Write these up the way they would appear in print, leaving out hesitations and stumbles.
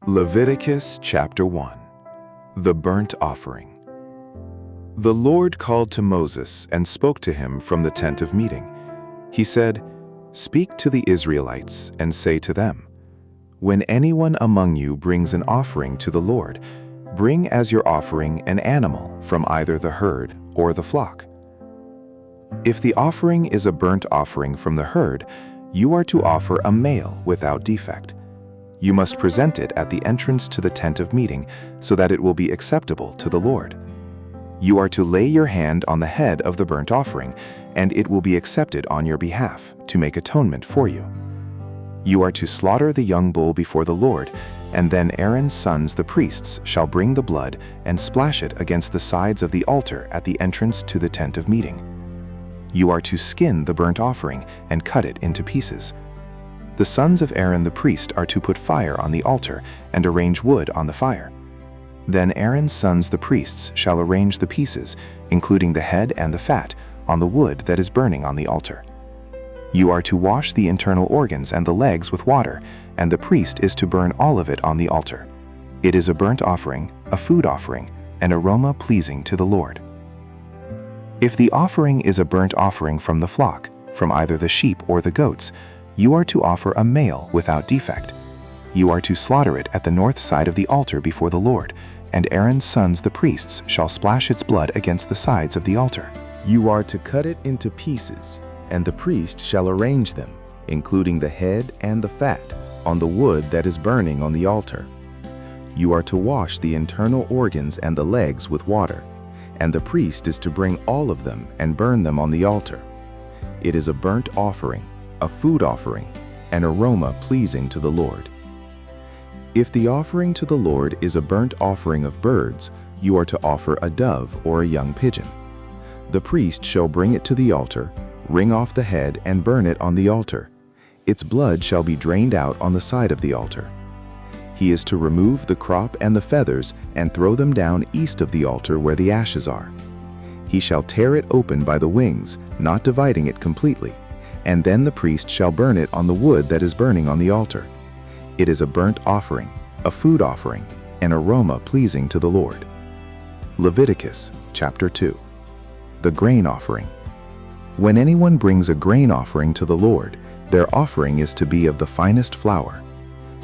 Leviticus chapter 1. The burnt offering. The Lord called to Moses and spoke to him from the tent of meeting. He said, "Speak to the Israelites and say to them, when anyone among you brings an offering to the Lord, bring as your offering an animal from either the herd or the flock. If the offering is a burnt offering from the herd, you are to offer a male without defect. You must present it at the entrance to the tent of meeting so that it will be acceptable to the Lord. You are to lay your hand on the head of the burnt offering, and it will be accepted on your behalf to make atonement for you. You are to slaughter the young bull before the Lord, and then Aaron's sons the priests shall bring the blood and splash it against the sides of the altar at the entrance to the tent of meeting. You are to skin the burnt offering and cut it into pieces. The sons of Aaron the priest are to put fire on the altar and arrange wood on the fire. Then Aaron's sons the priests shall arrange the pieces, including the head and the fat, on the wood that is burning on the altar. You are to wash the internal organs and the legs with water, and the priest is to burn all of it on the altar. It is a burnt offering, a food offering, an aroma pleasing to the Lord. If the offering is a burnt offering from the flock, from either the sheep or the goats, you are to offer a male without defect. You are to slaughter it at the north side of the altar before the Lord, and Aaron's sons the priests shall splash its blood against the sides of the altar. You are to cut it into pieces, and the priest shall arrange them, including the head and the fat, on the wood that is burning on the altar. You are to wash the internal organs and the legs with water, and the priest is to bring all of them and burn them on the altar. It is a burnt offering, a food offering, an aroma pleasing to the Lord. If the offering to the Lord is a burnt offering of birds, you are to offer a dove or a young pigeon. The priest shall bring it to the altar, wring off the head and burn it on the altar. Its blood shall be drained out on the side of the altar. He is to remove the crop and the feathers and throw them down east of the altar where the ashes are. He shall tear it open by the wings, not dividing it completely, and then the priest shall burn it on the wood that is burning on the altar. It is a burnt offering, a food offering, an aroma pleasing to the Lord. Leviticus chapter 2. The grain offering. When anyone brings a grain offering to the Lord, their offering is to be of the finest flour.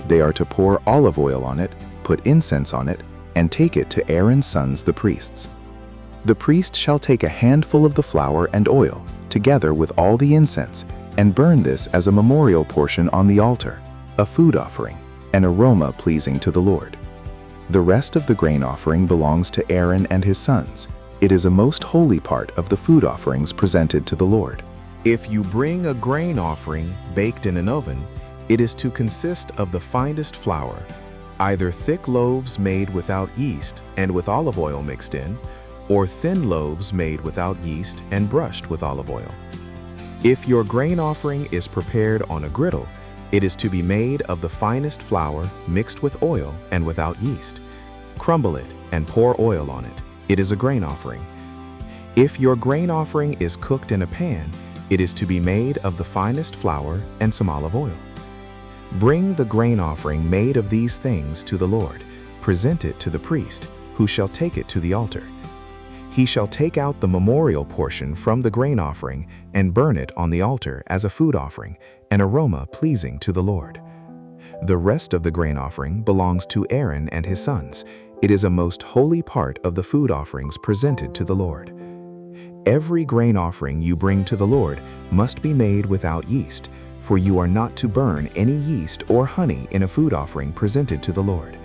They are to pour olive oil on it, put incense on it, and take it to Aaron's sons the priests. The priest shall take a handful of the flour and oil, together with all the incense, and burn this as a memorial portion on the altar, a food offering, an aroma pleasing to the Lord. The rest of the grain offering belongs to Aaron and his sons. It is a most holy part of the food offerings presented to the Lord. If you bring a grain offering baked in an oven, it is to consist of the finest flour, either thick loaves made without yeast and with olive oil mixed in, or thin loaves made without yeast and brushed with olive oil. If your grain offering is prepared on a griddle, it is to be made of the finest flour mixed with oil and without yeast. Crumble it and pour oil on it. It is a grain offering. If your grain offering is cooked in a pan, it is to be made of the finest flour and some olive oil. Bring the grain offering made of these things to the Lord. Present it to the priest, who shall take it to the altar. He shall take out the memorial portion from the grain offering and burn it on the altar as a food offering, an aroma pleasing to the Lord. The rest of the grain offering belongs to Aaron and his sons. It is a most holy part of the food offerings presented to the Lord. Every grain offering you bring to the Lord must be made without yeast, for you are not to burn any yeast or honey in a food offering presented to the Lord.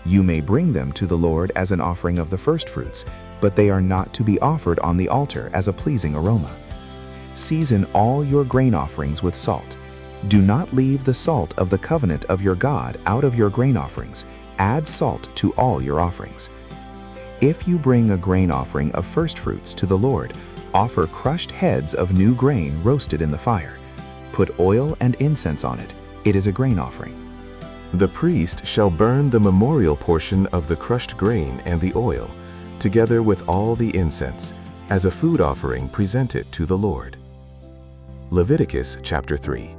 You may bring them to the Lord as an offering of the firstfruits, but they are not to be offered on the altar as a pleasing aroma. Season all your grain offerings with salt. Do not leave the salt of the covenant of your God out of your grain offerings. Add salt to all your offerings. If you bring a grain offering of firstfruits to the Lord, offer crushed heads of new grain roasted in the fire. Put oil and incense on it. It is a grain offering. The priest shall burn the memorial portion of the crushed grain and the oil, together with all the incense, as a food offering presented to the Lord. Leviticus chapter 3.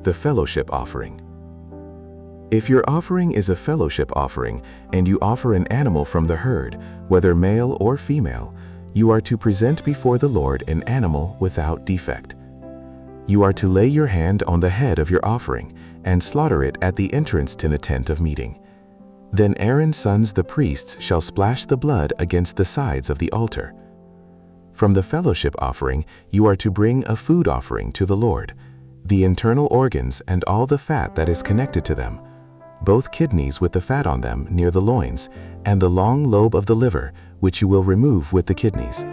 The fellowship offering. If your offering is a fellowship offering and you offer an animal from the herd, whether male or female, you are to present before the Lord an animal without defect. You are to lay your hand on the head of your offering and slaughter it at the entrance to the tent of meeting. Then Aaron's sons the priests shall splash the blood against the sides of the altar. From the fellowship offering you are to bring a food offering to the Lord, the internal organs and all the fat that is connected to them, both kidneys with the fat on them near the loins, and the long lobe of the liver, which you will remove with the kidneys.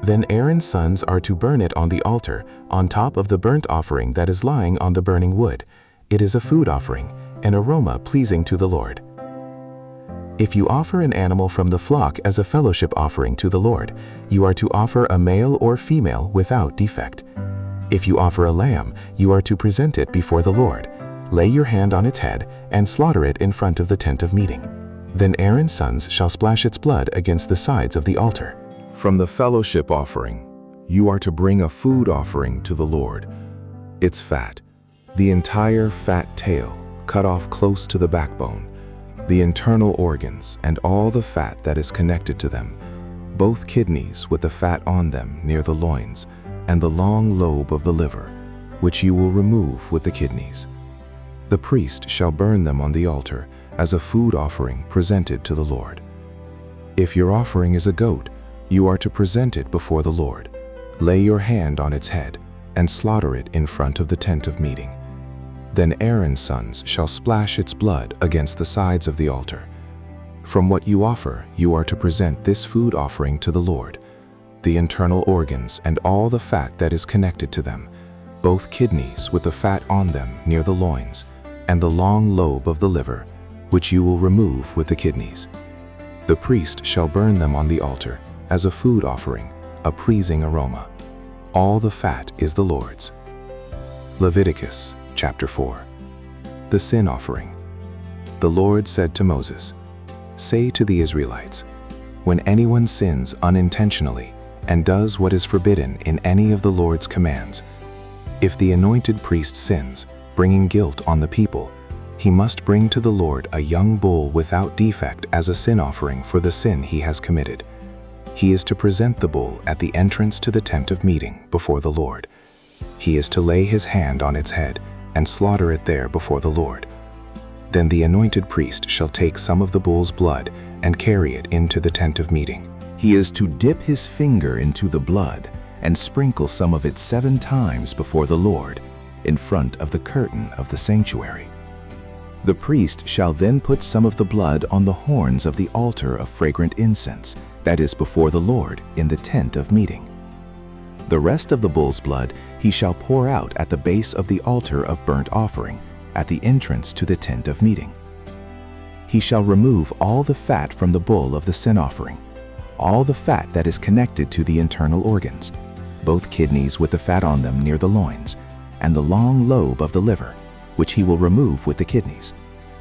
Then Aaron's sons are to burn it on the altar, on top of the burnt offering that is lying on the burning wood. It is a food offering, an aroma pleasing to the Lord. If you offer an animal from the flock as a fellowship offering to the Lord, you are to offer a male or female without defect. If you offer a lamb, you are to present it before the Lord. Lay your hand on its head and slaughter it in front of the tent of meeting. Then Aaron's sons shall splash its blood against the sides of the altar. From the fellowship offering, you are to bring a food offering to the Lord. Its fat, the entire fat tail, cut off close to the backbone, the internal organs and all the fat that is connected to them, both kidneys with the fat on them near the loins, and the long lobe of the liver, which you will remove with the kidneys. The priest shall burn them on the altar as a food offering presented to the Lord. If your offering is a goat, you are to present it before the Lord. Lay your hand on its head and slaughter it in front of the tent of meeting. Then Aaron's sons shall splash its blood against the sides of the altar. From what you offer, you are to present this food offering to the Lord, the internal organs and all the fat that is connected to them, both kidneys with the fat on them near the loins, and the long lobe of the liver, which you will remove with the kidneys. The priest shall burn them on the altar as a food offering, a pleasing aroma. All the fat is the Lord's. Leviticus chapter 4. The sin offering. The Lord said to Moses, "Say to the Israelites, when anyone sins unintentionally and does what is forbidden in any of the Lord's commands, if the anointed priest sins, bringing guilt on the people, he must bring to the Lord a young bull without defect as a sin offering for the sin he has committed. He is to present the bull at the entrance to the tent of meeting before the Lord. He is to lay his hand on its head and slaughter it there before the Lord. Then the anointed priest shall take some of the bull's blood and carry it into the tent of meeting. He is to dip his finger into the blood and sprinkle some of it 7 times before the Lord, in front of the curtain of the sanctuary. The priest shall then put some of the blood on the horns of the altar of fragrant incense that is before the Lord in the tent of meeting. The rest of the bull's blood he shall pour out at the base of the altar of burnt offering, at the entrance to the tent of meeting. He shall remove all the fat from the bull of the sin offering, all the fat that is connected to the internal organs, both kidneys with the fat on them near the loins, and the long lobe of the liver, which he will remove with the kidneys,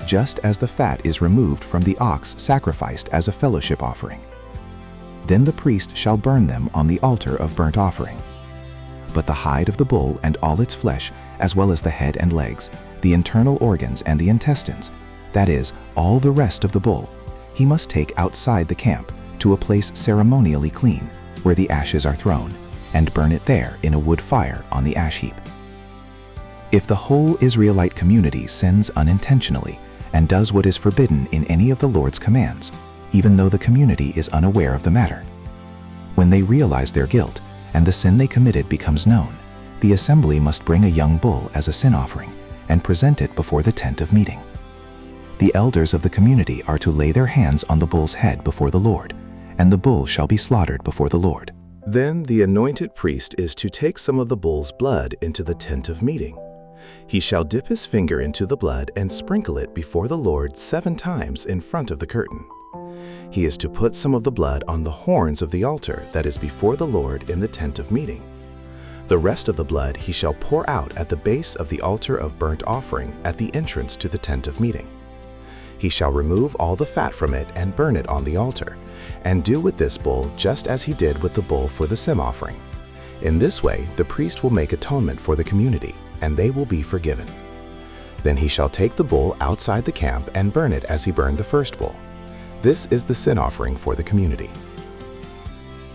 just as the fat is removed from the ox sacrificed as a fellowship offering. Then the priest shall burn them on the altar of burnt offering. But the hide of the bull and all its flesh, as well as the head and legs, the internal organs and the intestines, that is, all the rest of the bull, he must take outside the camp to a place ceremonially clean, where the ashes are thrown, and burn it there in a wood fire on the ash heap. If the whole Israelite community sins unintentionally and does what is forbidden in any of the Lord's commands, even though the community is unaware of the matter, when they realize their guilt and the sin they committed becomes known, the assembly must bring a young bull as a sin offering and present it before the tent of meeting. The elders of the community are to lay their hands on the bull's head before the Lord, and the bull shall be slaughtered before the Lord. Then the anointed priest is to take some of the bull's blood into the tent of meeting. He shall dip his finger into the blood and sprinkle it before the Lord 7 times in front of the curtain. He is to put some of the blood on the horns of the altar that is before the Lord in the tent of meeting. The rest of the blood he shall pour out at the base of the altar of burnt offering at the entrance to the tent of meeting. He shall remove all the fat from it and burn it on the altar, and do with this bull just as he did with the bull for the sin offering. In this way, the priest will make atonement for the community, and they will be forgiven. Then he shall take the bull outside the camp and burn it as he burned the first bull. This is the sin offering for the community.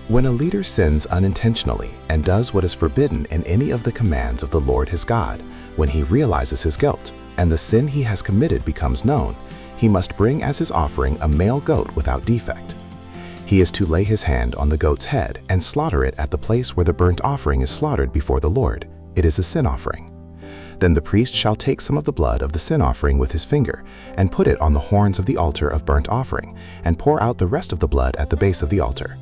When a leader sins unintentionally and does what is forbidden in any of the commands of the Lord his God, when he realizes his guilt and the sin he has committed becomes known, he must bring as his offering a male goat without defect. He is to lay his hand on the goat's head and slaughter it at the place where the burnt offering is slaughtered before the Lord. It is a sin offering. Then the priest shall take some of the blood of the sin offering with his finger and put it on the horns of the altar of burnt offering and pour out the rest of the blood at the base of the altar.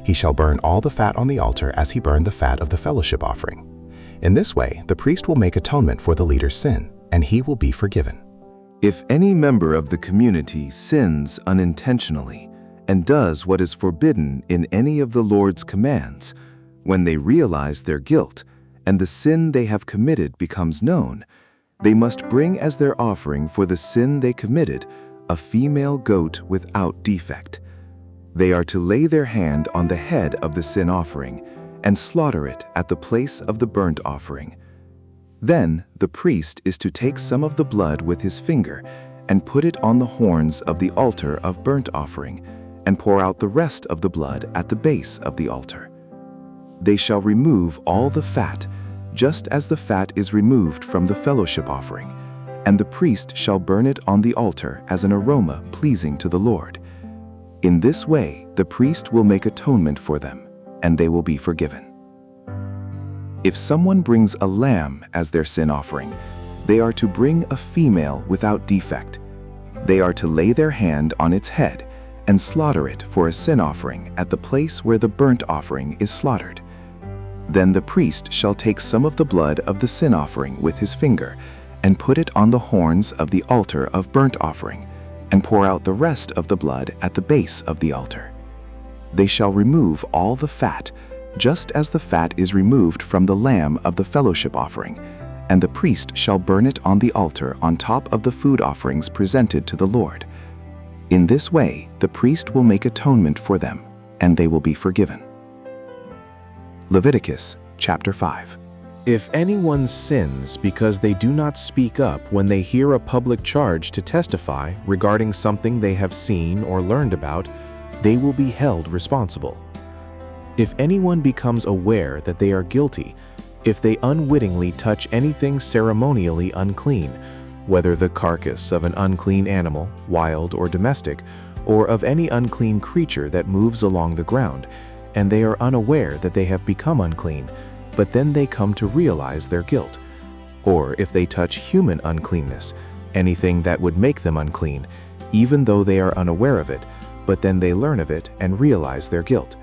He shall burn all the fat on the altar as he burned the fat of the fellowship offering. In this way, the priest will make atonement for the leader's sin, and he will be forgiven. If any member of the community sins unintentionally and does what is forbidden in any of the Lord's commands, when they realize their guilt and the sin they have committed becomes known, they must bring as their offering for the sin they committed a female goat without defect. They are to lay their hand on the head of the sin offering and slaughter it at the place of the burnt offering. Then the priest is to take some of the blood with his finger and put it on the horns of the altar of burnt offering and pour out the rest of the blood at the base of the altar. They shall remove all the fat, just as the fat is removed from the fellowship offering, and the priest shall burn it on the altar as an aroma pleasing to the Lord. In this way, the priest will make atonement for them, and they will be forgiven. If someone brings a lamb as their sin offering, they are to bring a female without defect. They are to lay their hand on its head and slaughter it for a sin offering at the place where the burnt offering is slaughtered. Then the priest shall take some of the blood of the sin offering with his finger and put it on the horns of the altar of burnt offering, and pour out the rest of the blood at the base of the altar. They shall remove all the fat, just as the fat is removed from the lamb of the fellowship offering, and the priest shall burn it on the altar on top of the food offerings presented to the Lord. In this way, the priest will make atonement for them, and they will be forgiven. Leviticus chapter 5. If anyone sins because they do not speak up when they hear a public charge to testify regarding something they have seen or learned about, they will be held responsible. If anyone becomes aware that they are guilty, if they unwittingly touch anything ceremonially unclean, whether the carcass of an unclean animal, wild or domestic, or of any unclean creature that moves along the ground, and they are unaware that they have become unclean, but then they come to realize their guilt. Or if they touch human uncleanness, anything that would make them unclean, even though they are unaware of it, but then they learn of it and realize their guilt.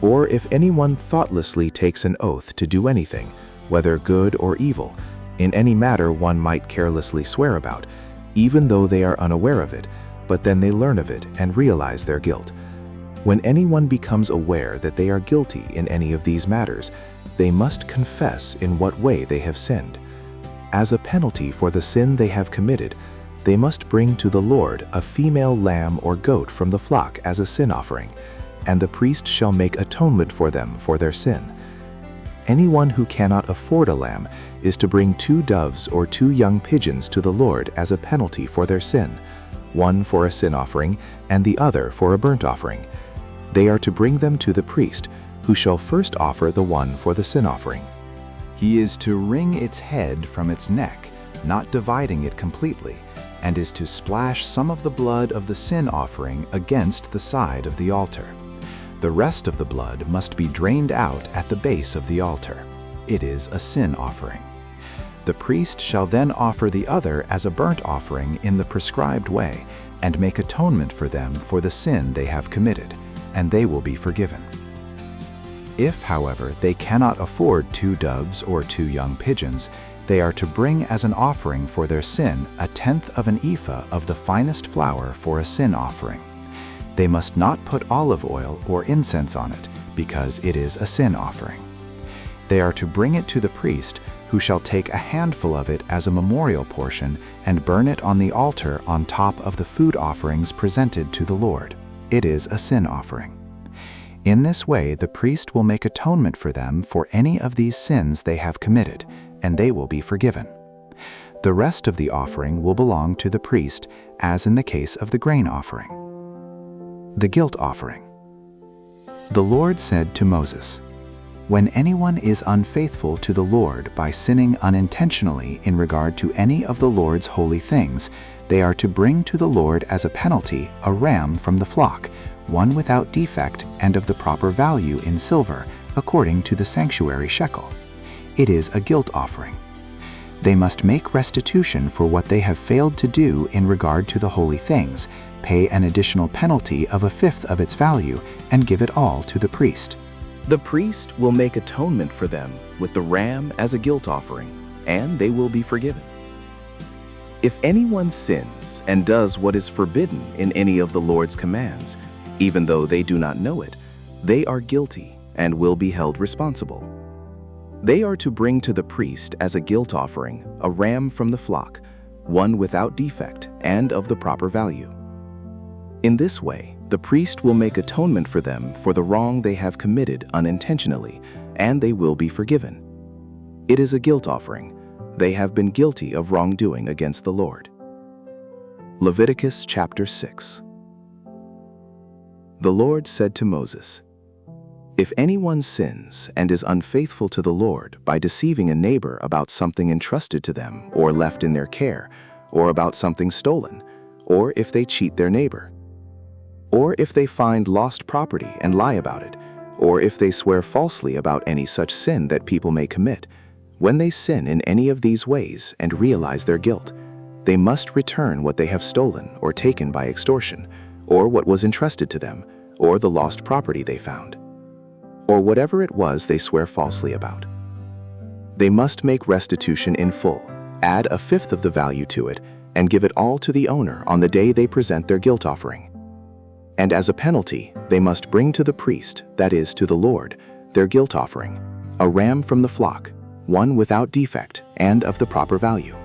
Or if anyone thoughtlessly takes an oath to do anything, whether good or evil, in any matter one might carelessly swear about, even though they are unaware of it, but then they learn of it and realize their guilt. When anyone becomes aware that they are guilty in any of these matters, they must confess in what way they have sinned. As a penalty for the sin they have committed, they must bring to the Lord a female lamb or goat from the flock as a sin offering, and the priest shall make atonement for them for their sin. Anyone who cannot afford a lamb is to bring 2 doves or 2 young pigeons to the Lord as a penalty for their sin, one for a sin offering and the other for a burnt offering. They are to bring them to the priest, who shall first offer the one for the sin offering. He is to wring its head from its neck, not dividing it completely, and is to splash some of the blood of the sin offering against the side of the altar. The rest of the blood must be drained out at the base of the altar. It is a sin offering. The priest shall then offer the other as a burnt offering in the prescribed way, and make atonement for them for the sin they have committed, and they will be forgiven. If, however, they cannot afford 2 doves or 2 young pigeons, they are to bring as an offering for their sin 1/10 of an ephah of the finest flour for a sin offering. They must not put olive oil or incense on it, because it is a sin offering. They are to bring it to the priest, who shall take a handful of it as a memorial portion and burn it on the altar on top of the food offerings presented to the Lord. It is a sin offering. In this way, the priest will make atonement for them for any of these sins they have committed, and they will be forgiven. The rest of the offering will belong to the priest, as in the case of the grain offering. The guilt offering. The Lord said to Moses, "When anyone is unfaithful to the Lord by sinning unintentionally in regard to any of the Lord's holy things, they are to bring to the Lord as a penalty a ram from the flock, one without defect and of the proper value in silver, according to the sanctuary shekel. It is a guilt offering. They must make restitution for what they have failed to do in regard to the holy things, pay an additional penalty of a fifth of its value, and give it all to the priest." The priest will make atonement for them with the ram as a guilt offering, and they will be forgiven. If anyone sins and does what is forbidden in any of the Lord's commands, even though they do not know it, they are guilty and will be held responsible. They are to bring to the priest as a guilt offering a ram from the flock, one without defect and of the proper value. In this way, the priest will make atonement for them for the wrong they have committed unintentionally, and they will be forgiven. It is a guilt offering. They have been guilty of wrongdoing against the Lord. Leviticus chapter 6. The Lord said to Moses, "If anyone sins and is unfaithful to the Lord by deceiving a neighbor about something entrusted to them or left in their care, or about something stolen, or if they cheat their neighbor, or if they find lost property and lie about it, or if they swear falsely about any such sin that people may commit, when they sin in any of these ways and realize their guilt, they must return what they have stolen or taken by extortion, or what was entrusted to them, or the lost property they found, or whatever it was they swear falsely about. They must make restitution in full, add a fifth of the value to it, and give it all to the owner on the day they present their guilt offering. And as a penalty, they must bring to the priest, that is, to the Lord, their guilt offering, a ram from the flock, one without defect and of the proper value.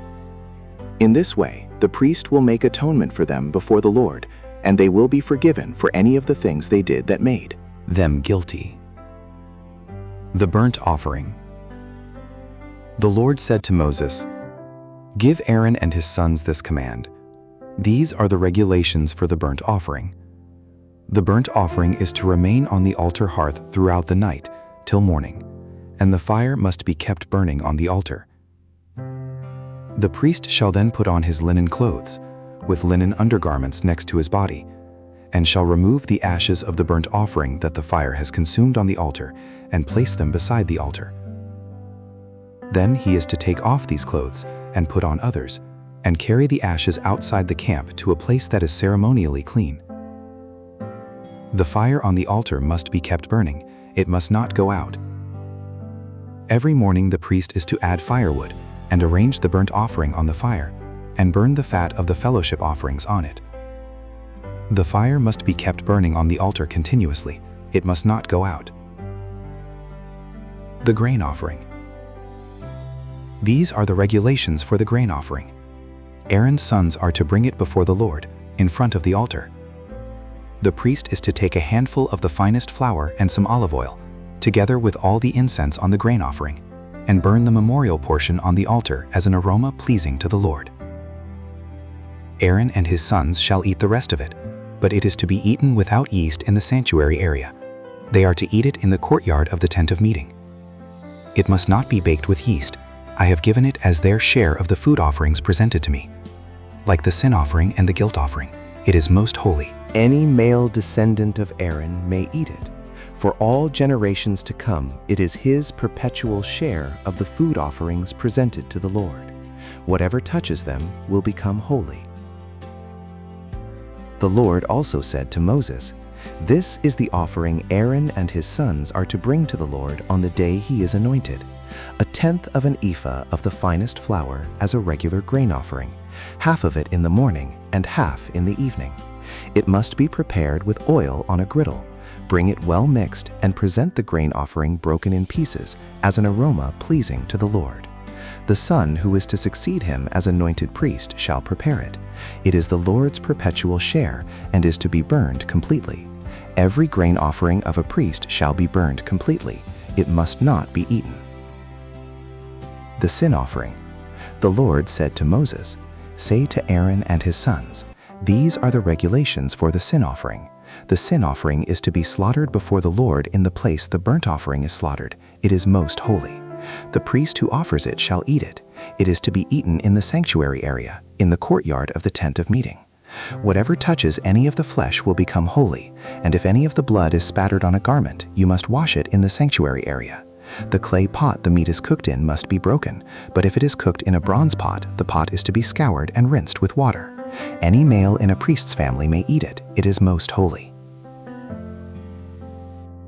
In this way, the priest will make atonement for them before the Lord, and they will be forgiven for any of the things they did that made them guilty. The burnt offering. The Lord said to Moses, "Give Aaron and his sons this command. These are the regulations for the burnt offering. The burnt offering is to remain on the altar hearth throughout the night, till morning, and the fire must be kept burning on the altar. The priest shall then put on his linen clothes, with linen undergarments next to his body, and shall remove the ashes of the burnt offering that the fire has consumed on the altar, and place them beside the altar. Then he is to take off these clothes and put on others, and carry the ashes outside the camp to a place that is ceremonially clean. The fire on the altar must be kept burning, it must not go out. Every morning the priest is to add firewood, and arrange the burnt offering on the fire, and burn the fat of the fellowship offerings on it. The fire must be kept burning on the altar continuously, it must not go out. The grain offering. These are the regulations for the grain offering. Aaron's sons are to bring it before the Lord, in front of the altar. The priest is to take a handful of the finest flour and some olive oil, together with all the incense on the grain offering, and burn the memorial portion on the altar as an aroma pleasing to the Lord. Aaron and his sons shall eat the rest of it, but it is to be eaten without yeast in the sanctuary area. They are to eat it in the courtyard of the tent of meeting. It must not be baked with yeast. I have given it as their share of the food offerings presented to me. Like the sin offering and the guilt offering, it is most holy. Any male descendant of Aaron may eat it. For all generations to come, it is his perpetual share of the food offerings presented to the Lord. Whatever touches them will become holy. The Lord also said to Moses, "This is the offering Aaron and his sons are to bring to the Lord on the day he is anointed, a tenth of an ephah of the finest flour as a regular grain offering, half of it in the morning and half in the evening. It must be prepared with oil on a griddle. Bring it well mixed and present the grain offering broken in pieces as an aroma pleasing to the Lord. The son who is to succeed him as anointed priest shall prepare it. It is the Lord's perpetual share and is to be burned completely. Every grain offering of a priest shall be burned completely. It must not be eaten." The sin offering. The Lord said to Moses, "Say to Aaron and his sons, these are the regulations for the sin offering. The sin offering is to be slaughtered before the Lord in the place the burnt offering is slaughtered. It is most holy. The priest who offers it shall eat it. It is to be eaten in the sanctuary area, in the courtyard of the tent of meeting. Whatever touches any of the flesh will become holy, and if any of the blood is spattered on a garment, you must wash it in the sanctuary area. The clay pot the meat is cooked in must be broken, but if it is cooked in a bronze pot, the pot is to be scoured and rinsed with water. Any male in a priest's family may eat it. It is most holy."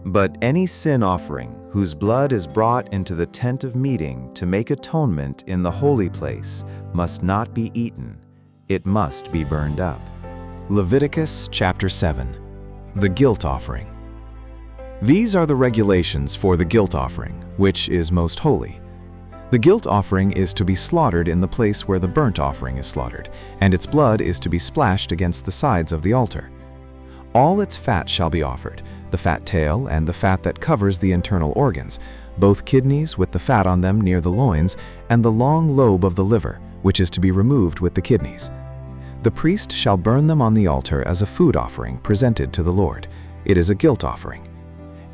But any sin offering whose blood is brought into the tent of meeting to make atonement in the holy place must not be eaten. It must be burned up. Leviticus chapter 7. The guilt offering. These are the regulations for the guilt offering, which is most holy. The guilt offering is to be slaughtered in the place where the burnt offering is slaughtered, and its blood is to be splashed against the sides of the altar. All its fat shall be offered, the fat tail and the fat that covers the internal organs, both kidneys with the fat on them near the loins, and the long lobe of the liver, which is to be removed with the kidneys. The priest shall burn them on the altar as a food offering presented to the Lord. It is a guilt offering.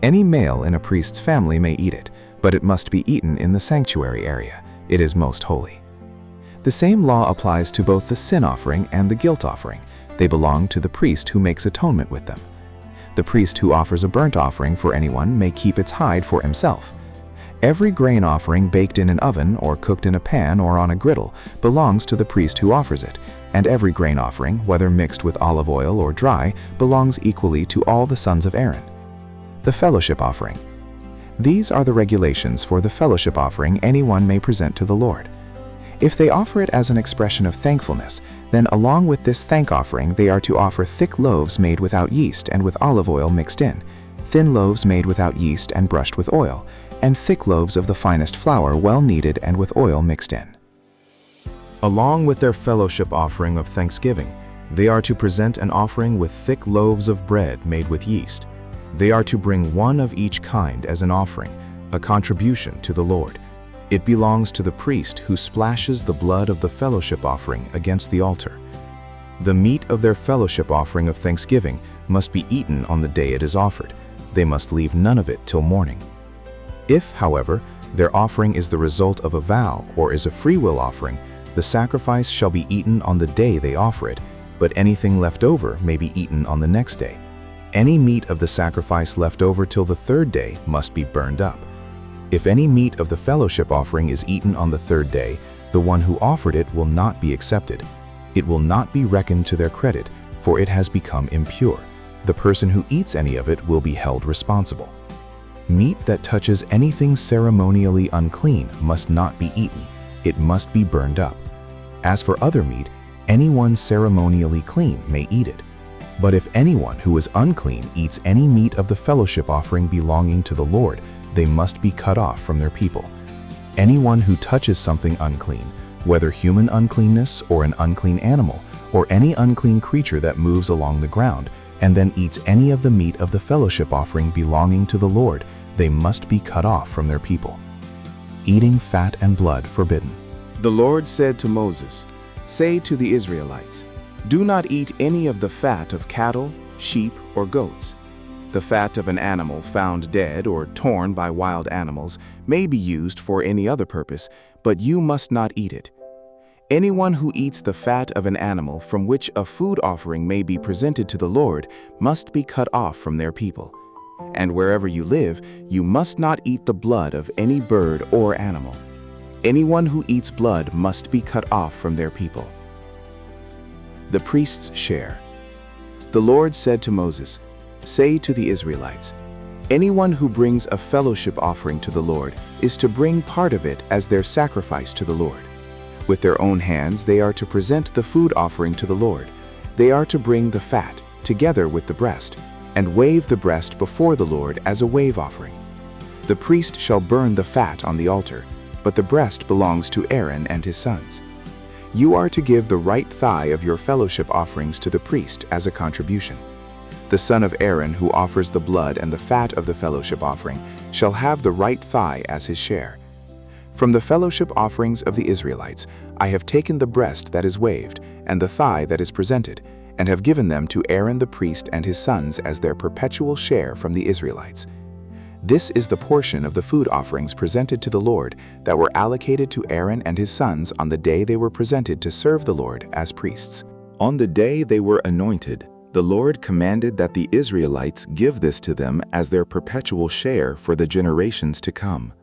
Any male in a priest's family may eat it, but it must be eaten in the sanctuary area. It is most holy. The same law applies to both the sin offering and the guilt offering. They belong to the priest who makes atonement with them. The priest who offers a burnt offering for anyone may keep its hide for himself. Every grain offering baked in an oven or cooked in a pan or on a griddle belongs to the priest who offers it, and every grain offering, whether mixed with olive oil or dry, belongs equally to all the sons of Aaron. The fellowship offering. These are the regulations for the fellowship offering anyone may present to the Lord. If they offer it as an expression of thankfulness, then along with this thank offering they are to offer thick loaves made without yeast and with olive oil mixed in, thin loaves made without yeast and brushed with oil, and thick loaves of the finest flour well kneaded and with oil mixed in. Along with their fellowship offering of thanksgiving, they are to present an offering with thick loaves of bread made with yeast. They are to bring one of each kind as an offering, a contribution to the Lord. It belongs to the priest who splashes the blood of the fellowship offering against the altar. The meat of their fellowship offering of thanksgiving must be eaten on the day it is offered. They must leave none of it till morning. If, however, their offering is the result of a vow or is a freewill offering, the sacrifice shall be eaten on the day they offer it, but anything left over may be eaten on the next day. Any meat of the sacrifice left over till the third day must be burned up. If any meat of the fellowship offering is eaten on the third day, the one who offered it will not be accepted. It will not be reckoned to their credit, for it has become impure. The person who eats any of it will be held responsible. Meat that touches anything ceremonially unclean must not be eaten. It must be burned up. As for other meat, anyone ceremonially clean may eat it. But if anyone who is unclean eats any meat of the fellowship offering belonging to the Lord, they must be cut off from their people. Anyone who touches something unclean, whether human uncleanness or an unclean animal, or any unclean creature that moves along the ground, and then eats any of the meat of the fellowship offering belonging to the Lord, they must be cut off from their people. Eating fat and blood forbidden. The Lord said to Moses, "Say to the Israelites, do not eat any of the fat of cattle, sheep, or goats. The fat of an animal found dead or torn by wild animals may be used for any other purpose, but you must not eat it. Anyone who eats the fat of an animal from which a food offering may be presented to the Lord must be cut off from their people. And wherever you live, you must not eat the blood of any bird or animal. Anyone who eats blood must be cut off from their people." The priest's share. The Lord said to Moses, "Say to the Israelites, anyone who brings a fellowship offering to the Lord is to bring part of it as their sacrifice to the Lord. With their own hands they are to present the food offering to the Lord. They are to bring the fat, together with the breast, and wave the breast before the Lord as a wave offering. The priest shall burn the fat on the altar, but the breast belongs to Aaron and his sons. You are to give the right thigh of your fellowship offerings to the priest as a contribution. The son of Aaron who offers the blood and the fat of the fellowship offering shall have the right thigh as his share. From the fellowship offerings of the Israelites, I have taken the breast that is waved, and the thigh that is presented, and have given them to Aaron the priest and his sons as their perpetual share from the Israelites. This is the portion of the food offerings presented to the Lord that were allocated to Aaron and his sons on the day they were presented to serve the Lord as priests. On the day they were anointed, the Lord commanded that the Israelites give this to them as their perpetual share for the generations to come.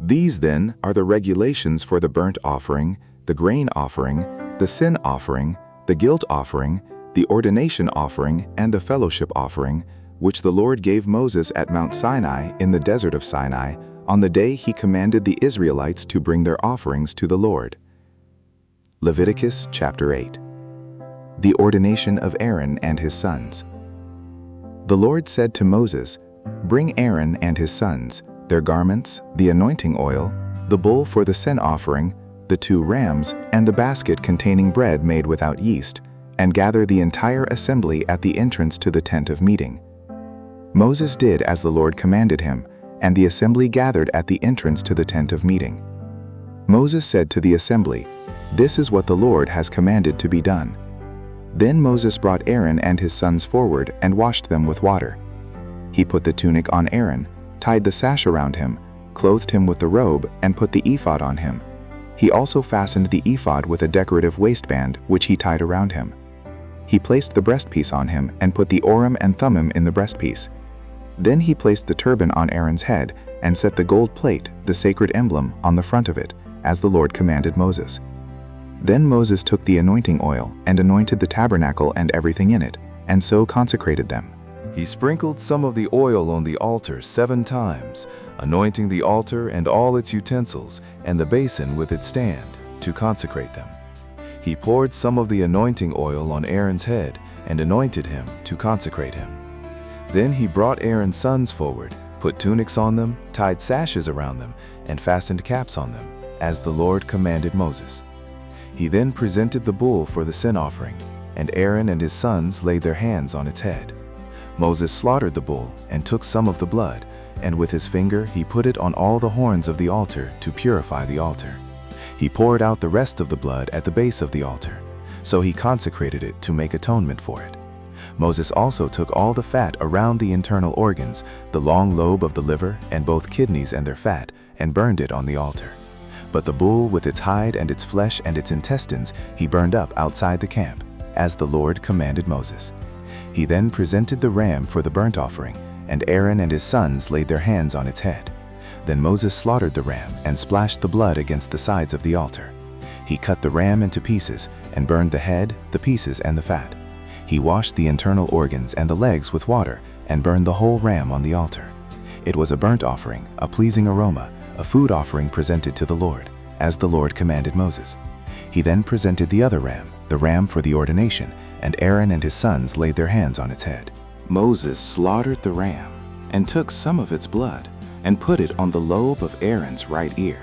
These, then, are the regulations for the burnt offering, the grain offering, the sin offering, the guilt offering, the ordination offering, and the fellowship offering, which the Lord gave Moses at Mount Sinai in the desert of Sinai, on the day he commanded the Israelites to bring their offerings to the Lord. Leviticus chapter 8. The ordination of Aaron and his sons. The Lord said to Moses, "Bring Aaron and his sons, their garments, the anointing oil, the bull for the sin offering, the 2 rams, and the basket containing bread made without yeast, and gather the entire assembly at the entrance to the tent of meeting." Moses did as the Lord commanded him, and the assembly gathered at the entrance to the tent of meeting. Moses said to the assembly, "This is what the Lord has commanded to be done." Then Moses brought Aaron and his sons forward and washed them with water. He put the tunic on Aaron, tied the sash around him, clothed him with the robe, and put the ephod on him. He also fastened the ephod with a decorative waistband, which he tied around him. He placed the breastpiece on him and put the Urim and Thummim in the breastpiece. Then he placed the turban on Aaron's head and set the gold plate, the sacred emblem, on the front of it, as the Lord commanded Moses. Then Moses took the anointing oil and anointed the tabernacle and everything in it, and so consecrated them. He sprinkled some of the oil on the altar 7 times, anointing the altar and all its utensils, and the basin with its stand, to consecrate them. He poured some of the anointing oil on Aaron's head, and anointed him to consecrate him. Then he brought Aaron's sons forward, put tunics on them, tied sashes around them, and fastened caps on them, as the Lord commanded Moses. He then presented the bull for the sin offering, and Aaron and his sons laid their hands on its head. Moses slaughtered the bull and took some of the blood, and with his finger he put it on all the horns of the altar to purify the altar. He poured out the rest of the blood at the base of the altar, so he consecrated it to make atonement for it. Moses also took all the fat around the internal organs, the long lobe of the liver, and both kidneys and their fat, and burned it on the altar. But the bull with its hide and its flesh and its intestines he burned up outside the camp, as the Lord commanded Moses. He then presented the ram for the burnt offering, and Aaron and his sons laid their hands on its head. Then Moses slaughtered the ram and splashed the blood against the sides of the altar. He cut the ram into pieces and burned the head, the pieces, and the fat. He washed the internal organs and the legs with water and burned the whole ram on the altar. It was a burnt offering, a pleasing aroma, a food offering presented to the Lord, as the Lord commanded Moses. He then presented the other ram, the ram for the ordination, and Aaron and his sons laid their hands on its head. Moses slaughtered the ram and took some of its blood and put it on the lobe of Aaron's right ear,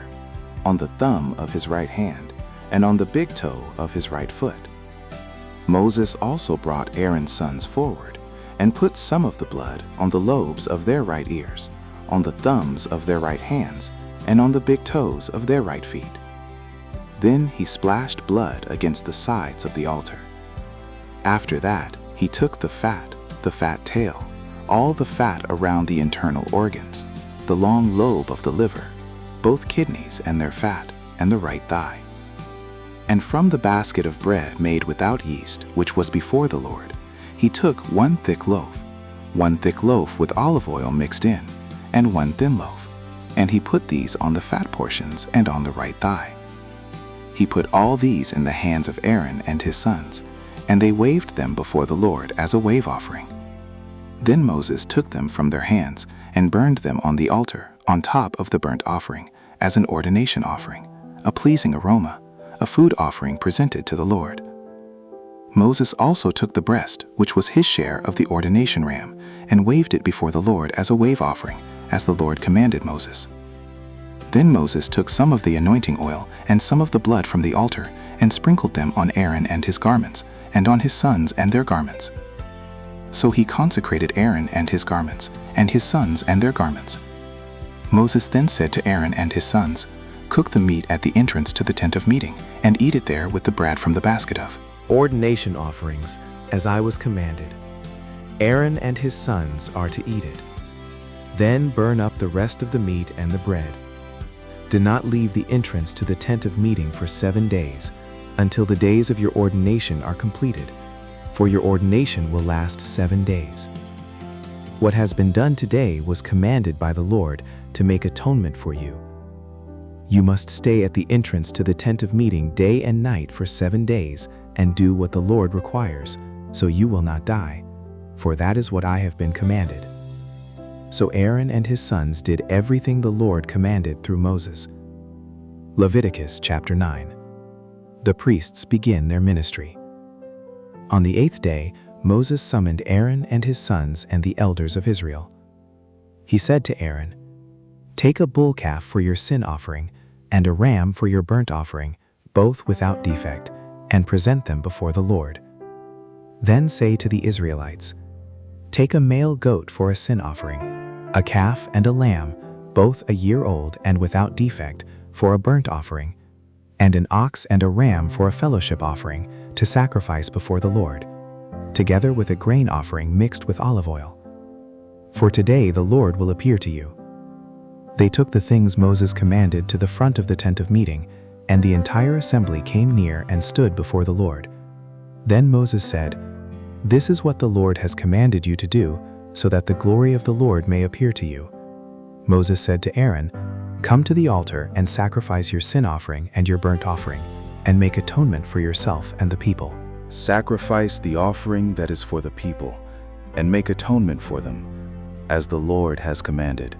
on the thumb of his right hand, and on the big toe of his right foot. Moses also brought Aaron's sons forward and put some of the blood on the lobes of their right ears, on the thumbs of their right hands, and on the big toes of their right feet. Then he splashed blood against the sides of the altar. After that, he took the fat tail, all the fat around the internal organs, the long lobe of the liver, both kidneys and their fat, and the right thigh. And from the basket of bread made without yeast, which was before the Lord, he took 1 thick loaf with olive oil mixed in, and 1 thin loaf, and he put these on the fat portions and on the right thigh. He put all these in the hands of Aaron and his sons, and they waved them before the Lord as a wave offering. Then Moses took them from their hands and burned them on the altar on top of the burnt offering as an ordination offering, a pleasing aroma, a food offering presented to the Lord. Moses also took the breast, which was his share of the ordination ram, and waved it before the Lord as a wave offering, as the Lord commanded Moses. Then Moses took some of the anointing oil and some of the blood from the altar and sprinkled them on Aaron and his garments, and on his sons and their garments. So he consecrated Aaron and his garments, and his sons and their garments. Moses then said to Aaron and his sons, Cook the meat at the entrance to the tent of meeting, and eat it there with the bread from the basket of ordination offerings, as I was commanded. Aaron and his sons are to eat it. Then burn up the rest of the meat and the bread. Do not leave the entrance to the tent of meeting for 7 days, until the days of your ordination are completed, for your ordination will last 7 days. What has been done today was commanded by the Lord to make atonement for you. You must stay at the entrance to the tent of meeting day and night for 7 days and do what the Lord requires, so you will not die, for that is what I have been commanded. So Aaron and his sons did everything the Lord commanded through Moses. Leviticus chapter 9. The priests begin their ministry. On the 8th day, Moses summoned Aaron and his sons and the elders of Israel. He said to Aaron, "Take a bull calf for your sin offering and a ram for your burnt offering, both without defect, and present them before the Lord. Then say to the Israelites, 'Take a male goat for a sin offering, a calf and a lamb, both a year old and without defect, for a burnt offering, and an ox and a ram for a fellowship offering to sacrifice before the Lord, together with a grain offering mixed with olive oil. For today the Lord will appear to you.'" They took the things Moses commanded to the front of the tent of meeting, and the entire assembly came near and stood before the Lord. Then Moses said, "This is what the Lord has commanded you to do, so that the glory of the Lord may appear to you." Moses said to Aaron, "Come to the altar and sacrifice your sin offering and your burnt offering, and make atonement for yourself and the people." Sacrifice the offering that is for the people, and make atonement for them, as the Lord has commanded.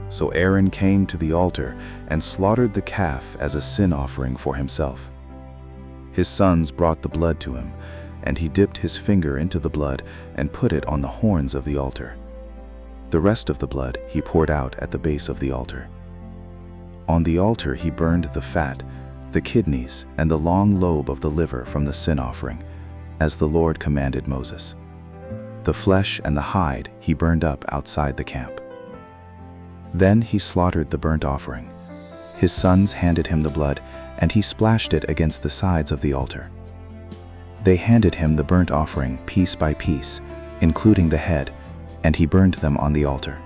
So Aaron came to the altar and slaughtered the calf as a sin offering for himself. His sons brought the blood to him, and he dipped his finger into the blood and put it on the horns of the altar. The rest of the blood he poured out at the base of the altar. On the altar he burned the fat, the kidneys, and the long lobe of the liver from the sin offering, as the Lord commanded Moses. The flesh and the hide he burned up outside the camp. Then he slaughtered the burnt offering. His sons handed him the blood, and he splashed it against the sides of the altar. They handed him the burnt offering piece by piece, including the head, and he burned them on the altar.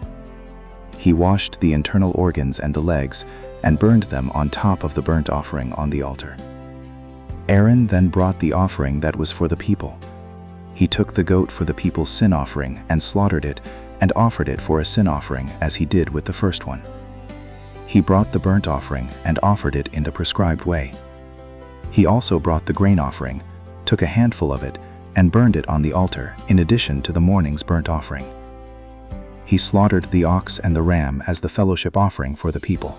He washed the internal organs and the legs, and burned them on top of the burnt offering on the altar. Aaron then brought the offering that was for the people. He took the goat for the people's sin offering and slaughtered it, and offered it for a sin offering as he did with the first one. He brought the burnt offering and offered it in the prescribed way. He also brought the grain offering, took a handful of it, and burned it on the altar in addition to the morning's burnt offering. He slaughtered the ox and the ram as the fellowship offering for the people.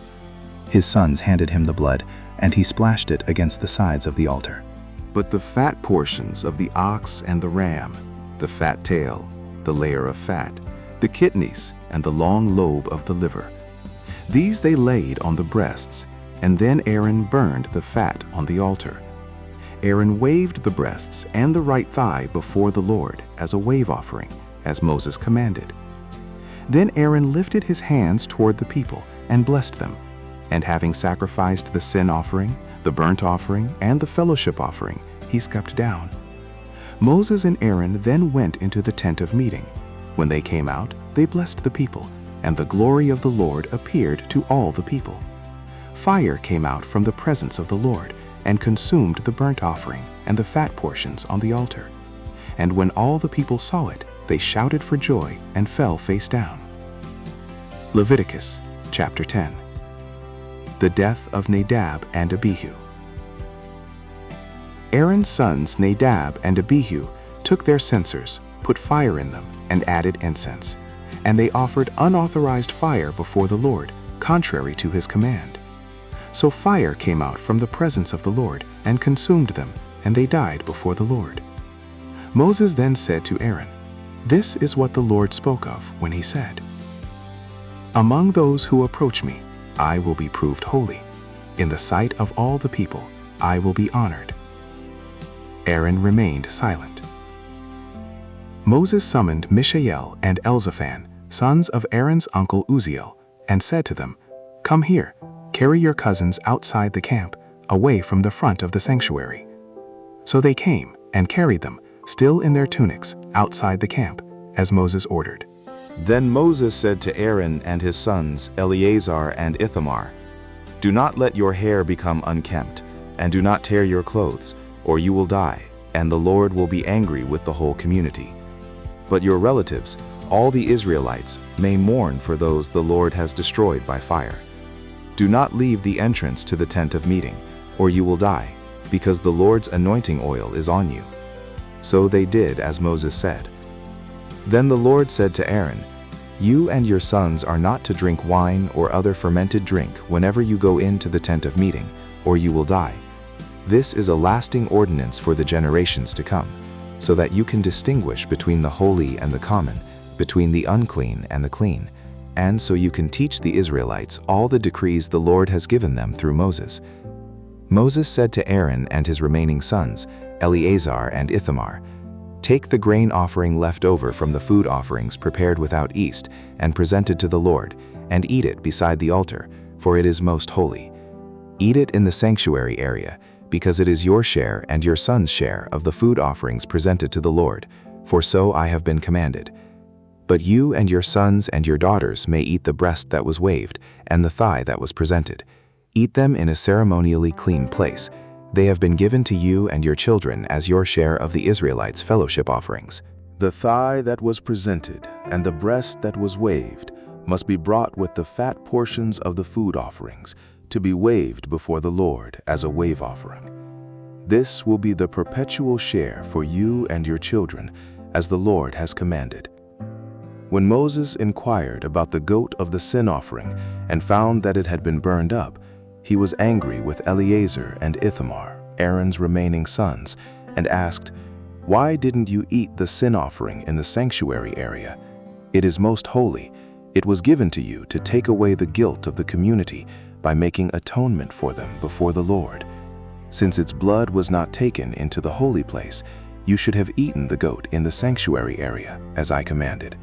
His sons handed him the blood, and he splashed it against the sides of the altar. But the fat portions of the ox and the ram, the fat tail, the layer of fat, the kidneys, and the long lobe of the liver, these they laid on the breasts, and then Aaron burned the fat on the altar. Aaron waved the breasts and the right thigh before the Lord as a wave offering, as Moses commanded. Then Aaron lifted his hands toward the people and blessed them, and having sacrificed the sin offering, the burnt offering, and the fellowship offering, he stepped down. Moses and Aaron then went into the tent of meeting. When they came out, they blessed the people, and the glory of the Lord appeared to all the people. Fire came out from the presence of the Lord and consumed the burnt offering and the fat portions on the altar. And when all the people saw it, they shouted for joy and fell face down. Leviticus chapter 10. The death of Nadab and Abihu. Aaron's sons Nadab and Abihu took their censers, put fire in them, and added incense, and they offered unauthorized fire before the Lord, contrary to his command. So fire came out from the presence of the Lord and consumed them, and they died before the Lord. Moses then said to Aaron, "This is what the Lord spoke of when he said, 'Among those who approach me, I will be proved holy. In the sight of all the people, I will be honored.'" Aaron remained silent. Moses summoned Mishael and Elzaphan, sons of Aaron's uncle Uzziel, and said to them, "Come here, carry your cousins outside the camp, away from the front of the sanctuary." So they came and carried them, still in their tunics, outside the camp, as Moses ordered. Then Moses said to Aaron and his sons, Eleazar and Ithamar, "Do not let your hair become unkempt, and do not tear your clothes, or you will die, and the Lord will be angry with the whole community. But your relatives, all the Israelites, may mourn for those the Lord has destroyed by fire. Do not leave the entrance to the tent of meeting, or you will die, because the Lord's anointing oil is on you." So they did as Moses said. Then the Lord said to Aaron, "You and your sons are not to drink wine or other fermented drink whenever you go into the tent of meeting, or you will die. This is a lasting ordinance for the generations to come, so that you can distinguish between the holy and the common, between the unclean and the clean, and so you can teach the Israelites all the decrees the Lord has given them through Moses." Moses said to Aaron and his remaining sons, Eleazar and Ithamar, "Take the grain offering left over from the food offerings prepared without yeast and presented to the Lord, and eat it beside the altar, for it is most holy. Eat it in the sanctuary area, because it is your share and your son's share of the food offerings presented to the Lord, for so I have been commanded. But you and your sons and your daughters may eat the breast that was waved and the thigh that was presented. Eat them in a ceremonially clean place. They have been given to you and your children as your share of the Israelites' fellowship offerings. The thigh that was presented and the breast that was waved must be brought with the fat portions of the food offerings to be waved before the Lord as a wave offering. This will be the perpetual share for you and your children, as the Lord has commanded." When Moses inquired about the goat of the sin offering and found that it had been burned up, he was angry with Eleazar and Ithamar, Aaron's remaining sons, and asked, "Why didn't you eat the sin offering in the sanctuary area? It is most holy. It was given to you to take away the guilt of the community by making atonement for them before the Lord. Since its blood was not taken into the holy place, you should have eaten the goat in the sanctuary area, as I commanded."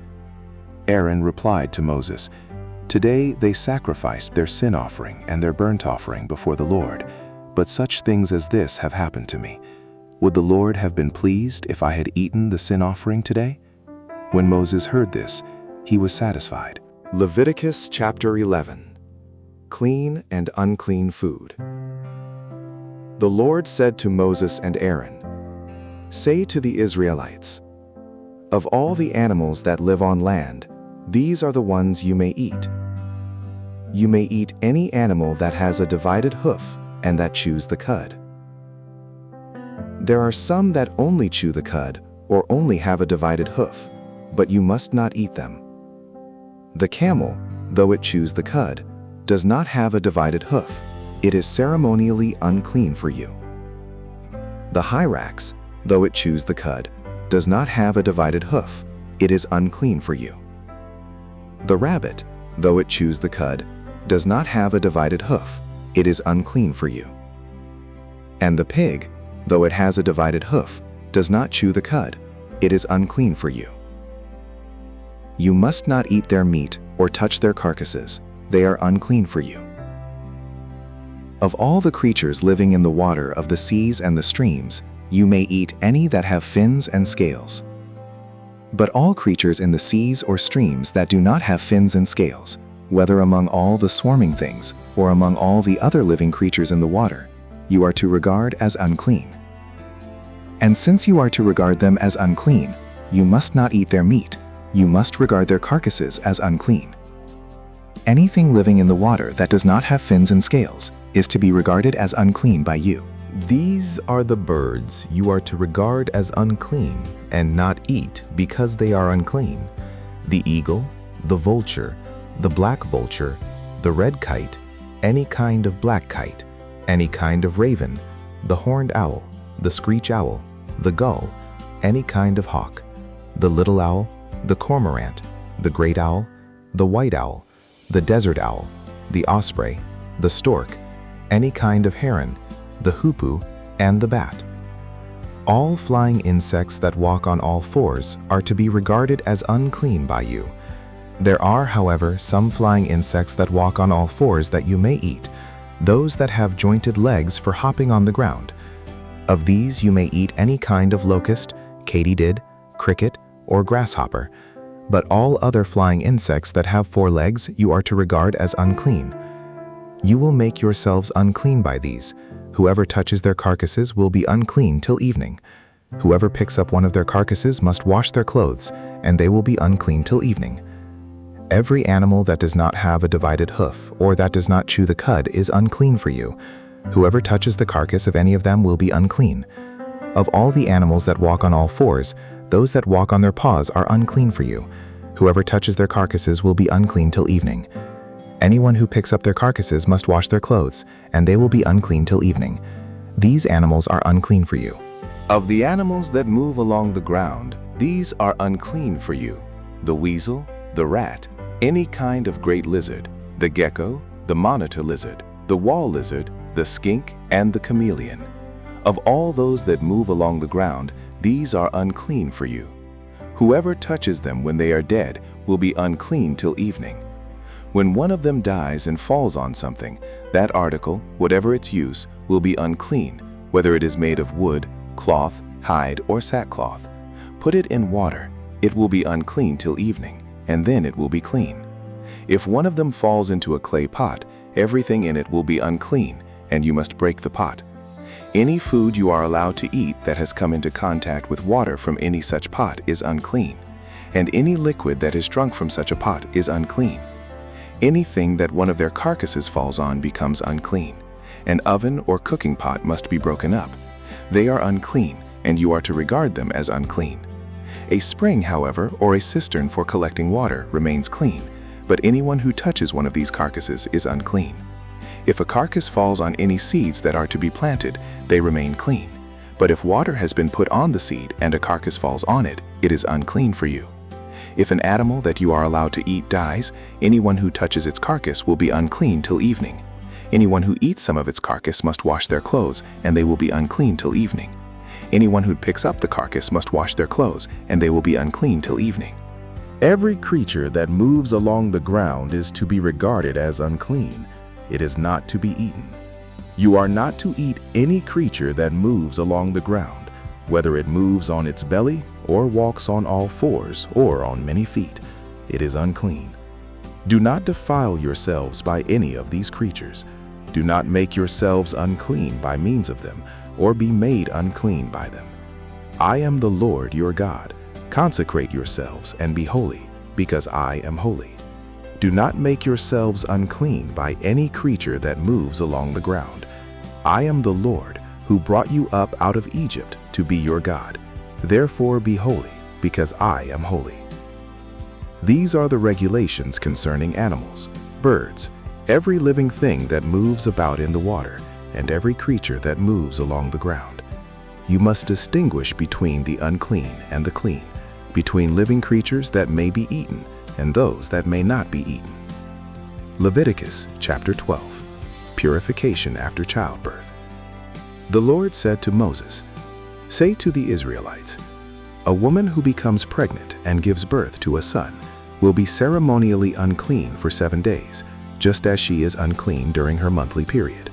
Aaron replied to Moses, "Today they sacrificed their sin offering and their burnt offering before the Lord, but such things as this have happened to me. Would the Lord have been pleased if I had eaten the sin offering today?" When Moses heard this, he was satisfied. Leviticus chapter 11. Clean and unclean food. The Lord said to Moses and Aaron, "Say to the Israelites, of all the animals that live on land, these are the ones you may eat. You may eat any animal that has a divided hoof and that chews the cud. There are some that only chew the cud or only have a divided hoof, but you must not eat them. The camel, though it chews the cud, does not have a divided hoof. It is ceremonially unclean for you. The hyrax, though it chews the cud, does not have a divided hoof. It is unclean for you. The rabbit, though it chews the cud, does not have a divided hoof. It is unclean for you. And the pig, though it has a divided hoof, does not chew the cud. It is unclean for you. You must not eat their meat or touch their carcasses. They are unclean for you. Of all the creatures living in the water of the seas and the streams, you may eat any that have fins and scales. But all creatures in the seas or streams that do not have fins and scales, whether among all the swarming things or among all the other living creatures in the water, you are to regard as unclean. And since you are to regard them as unclean, you must not eat their meat. You must regard their carcasses as unclean. Anything living in the water that does not have fins and scales is to be regarded as unclean by you. These are the birds you are to regard as unclean and not eat because they are unclean: the eagle, the vulture, the black vulture, the red kite, any kind of black kite, any kind of raven, the horned owl, the screech owl, the gull, any kind of hawk, the little owl, the cormorant, the great owl, the white owl, the desert owl, the osprey, the stork, any kind of heron, the hoopoe, and the bat. All flying insects that walk on all fours are to be regarded as unclean by you. There are, however, some flying insects that walk on all fours that you may eat, those that have jointed legs for hopping on the ground. Of these you may eat any kind of locust, katydid, cricket, or grasshopper, but all other flying insects that have 4 legs you are to regard as unclean. You will make yourselves unclean by these. Whoever touches their carcasses will be unclean till evening. Whoever picks up one of their carcasses must wash their clothes, and they will be unclean till evening. Every animal that does not have a divided hoof, or that does not chew the cud, is unclean for you. Whoever touches the carcass of any of them will be unclean. Of all the animals that walk on all 4s, those that walk on their paws are unclean for you. Whoever touches their carcasses will be unclean till evening. Anyone who picks up their carcasses must wash their clothes, and they will be unclean till evening. These animals are unclean for you. Of the animals that move along the ground, these are unclean for you: the weasel, the rat, any kind of great lizard, the gecko, the monitor lizard, the wall lizard, the skink, and the chameleon. Of all those that move along the ground, these are unclean for you. Whoever touches them when they are dead will be unclean till evening. When one of them dies and falls on something, that article, whatever its use, will be unclean, whether it is made of wood, cloth, hide, or sackcloth. Put it in water, it will be unclean till evening, and then it will be clean. If one of them falls into a clay pot, everything in it will be unclean, and you must break the pot. Any food you are allowed to eat that has come into contact with water from any such pot is unclean, and any liquid that is drunk from such a pot is unclean. Anything that one of their carcasses falls on becomes unclean. An oven or cooking pot must be broken up. They are unclean, and you are to regard them as unclean. A spring, however, or a cistern for collecting water remains clean, but anyone who touches one of these carcasses is unclean. If a carcass falls on any seeds that are to be planted, they remain clean. But if water has been put on the seed and a carcass falls on it, it is unclean for you. If an animal that you are allowed to eat dies, anyone who touches its carcass will be unclean till evening. Anyone who eats some of its carcass must wash their clothes, and they will be unclean till evening. Anyone who picks up the carcass must wash their clothes, and they will be unclean till evening. Every creature that moves along the ground is to be regarded as unclean. It is not to be eaten. You are not to eat any creature that moves along the ground, whether it moves on its belly or walks on all 4s or on many feet. It is unclean. Do not defile yourselves by any of these creatures. Do not make yourselves unclean by means of them, or be made unclean by them. I am the Lord your God. Consecrate yourselves and be holy, because I am holy. Do not make yourselves unclean by any creature that moves along the ground. I am the Lord, who brought you up out of Egypt to be your God. Therefore be holy, because I am holy. These are the regulations concerning animals, birds, every living thing that moves about in the water, and every creature that moves along the ground. You must distinguish between the unclean and the clean, between living creatures that may be eaten and those that may not be eaten. Leviticus chapter 12. Purification after childbirth. The Lord said to Moses, "Say to the Israelites, a woman who becomes pregnant and gives birth to a son will be ceremonially unclean for 7 days, just as she is unclean during her monthly period.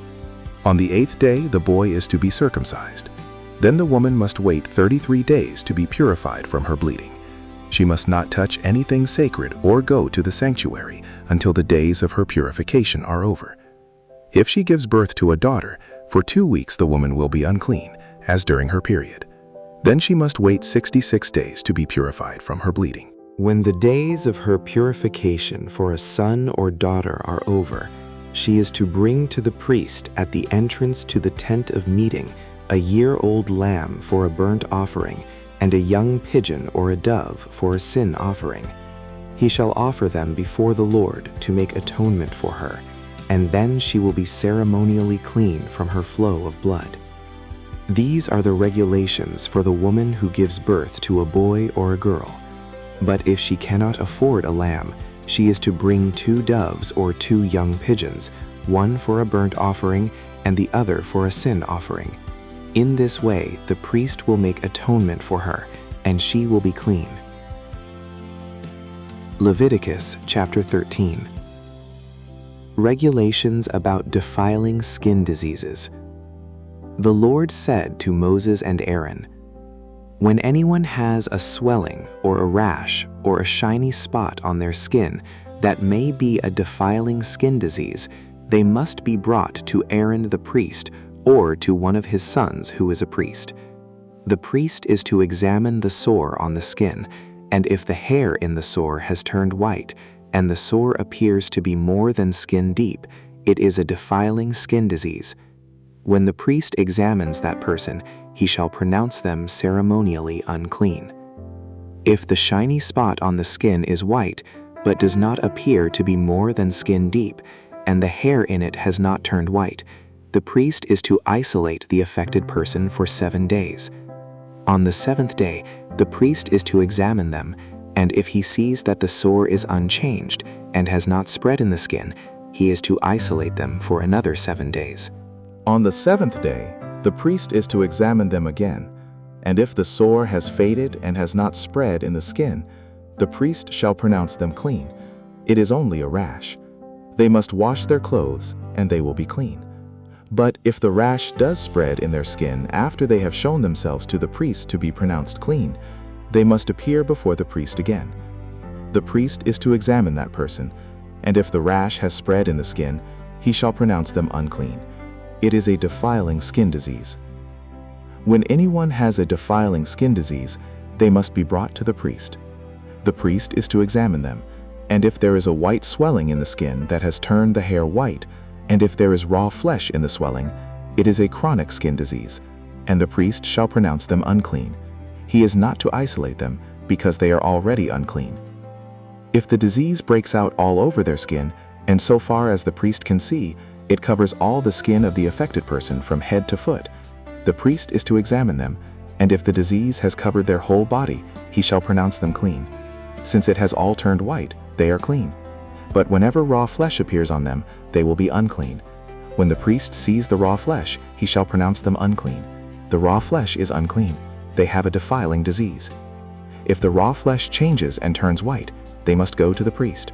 On the 8th day, the boy is to be circumcised. Then the woman must wait 33 days to be purified from her bleeding. She must not touch anything sacred or go to the sanctuary until the days of her purification are over. If she gives birth to a daughter, for 2 weeks the woman will be unclean, as during her period. Then she must wait 66 days to be purified from her bleeding. When the days of her purification for a son or daughter are over, she is to bring to the priest at the entrance to the tent of meeting a year-old lamb for a burnt offering, and a young pigeon or a dove for a sin offering. He shall offer them before the Lord to make atonement for her, and then she will be ceremonially clean from her flow of blood. These are the regulations for the woman who gives birth to a boy or a girl. But if she cannot afford a lamb, she is to bring 2 doves or 2 young pigeons, one for a burnt offering and the other for a sin offering. In this way, the priest will make atonement for her, and she will be clean. Leviticus chapter 13. Regulations about defiling skin diseases. The Lord said to Moses and Aaron, "When anyone has a swelling or a rash or a shiny spot on their skin that may be a defiling skin disease, they must be brought to Aaron the priest or to one of his sons who is a priest. The priest is to examine the sore on the skin, and if the hair in the sore has turned white, and the sore appears to be more than skin deep, it is a defiling skin disease. When the priest examines that person, he shall pronounce them ceremonially unclean. If the shiny spot on the skin is white, but does not appear to be more than skin deep, and the hair in it has not turned white, the priest is to isolate the affected person for 7 days. On the 7th day, the priest is to examine them, and if he sees that the sore is unchanged and has not spread in the skin, he is to isolate them for another 7 days. On the 7th day, the priest is to examine them again, and if the sore has faded and has not spread in the skin, the priest shall pronounce them clean. It is only a rash. They must wash their clothes, and they will be clean. But if the rash does spread in their skin after they have shown themselves to the priest to be pronounced clean, they must appear before the priest again. The priest is to examine that person, and if the rash has spread in the skin, he shall pronounce them unclean. It is a defiling skin disease. When anyone has a defiling skin disease, they must be brought to the priest. The priest is to examine them, and if there is a white swelling in the skin that has turned the hair white, and if there is raw flesh in the swelling, it is a chronic skin disease, and the priest shall pronounce them unclean. He is not to isolate them, because they are already unclean. If the disease breaks out all over their skin, and so far as the priest can see, it covers all the skin of the affected person from head to foot, the priest is to examine them, and if the disease has covered their whole body, he shall pronounce them clean. Since it has all turned white, they are clean. But whenever raw flesh appears on them, they will be unclean. When the priest sees the raw flesh, he shall pronounce them unclean. The raw flesh is unclean. They have a defiling disease. If the raw flesh changes and turns white, they must go to the priest.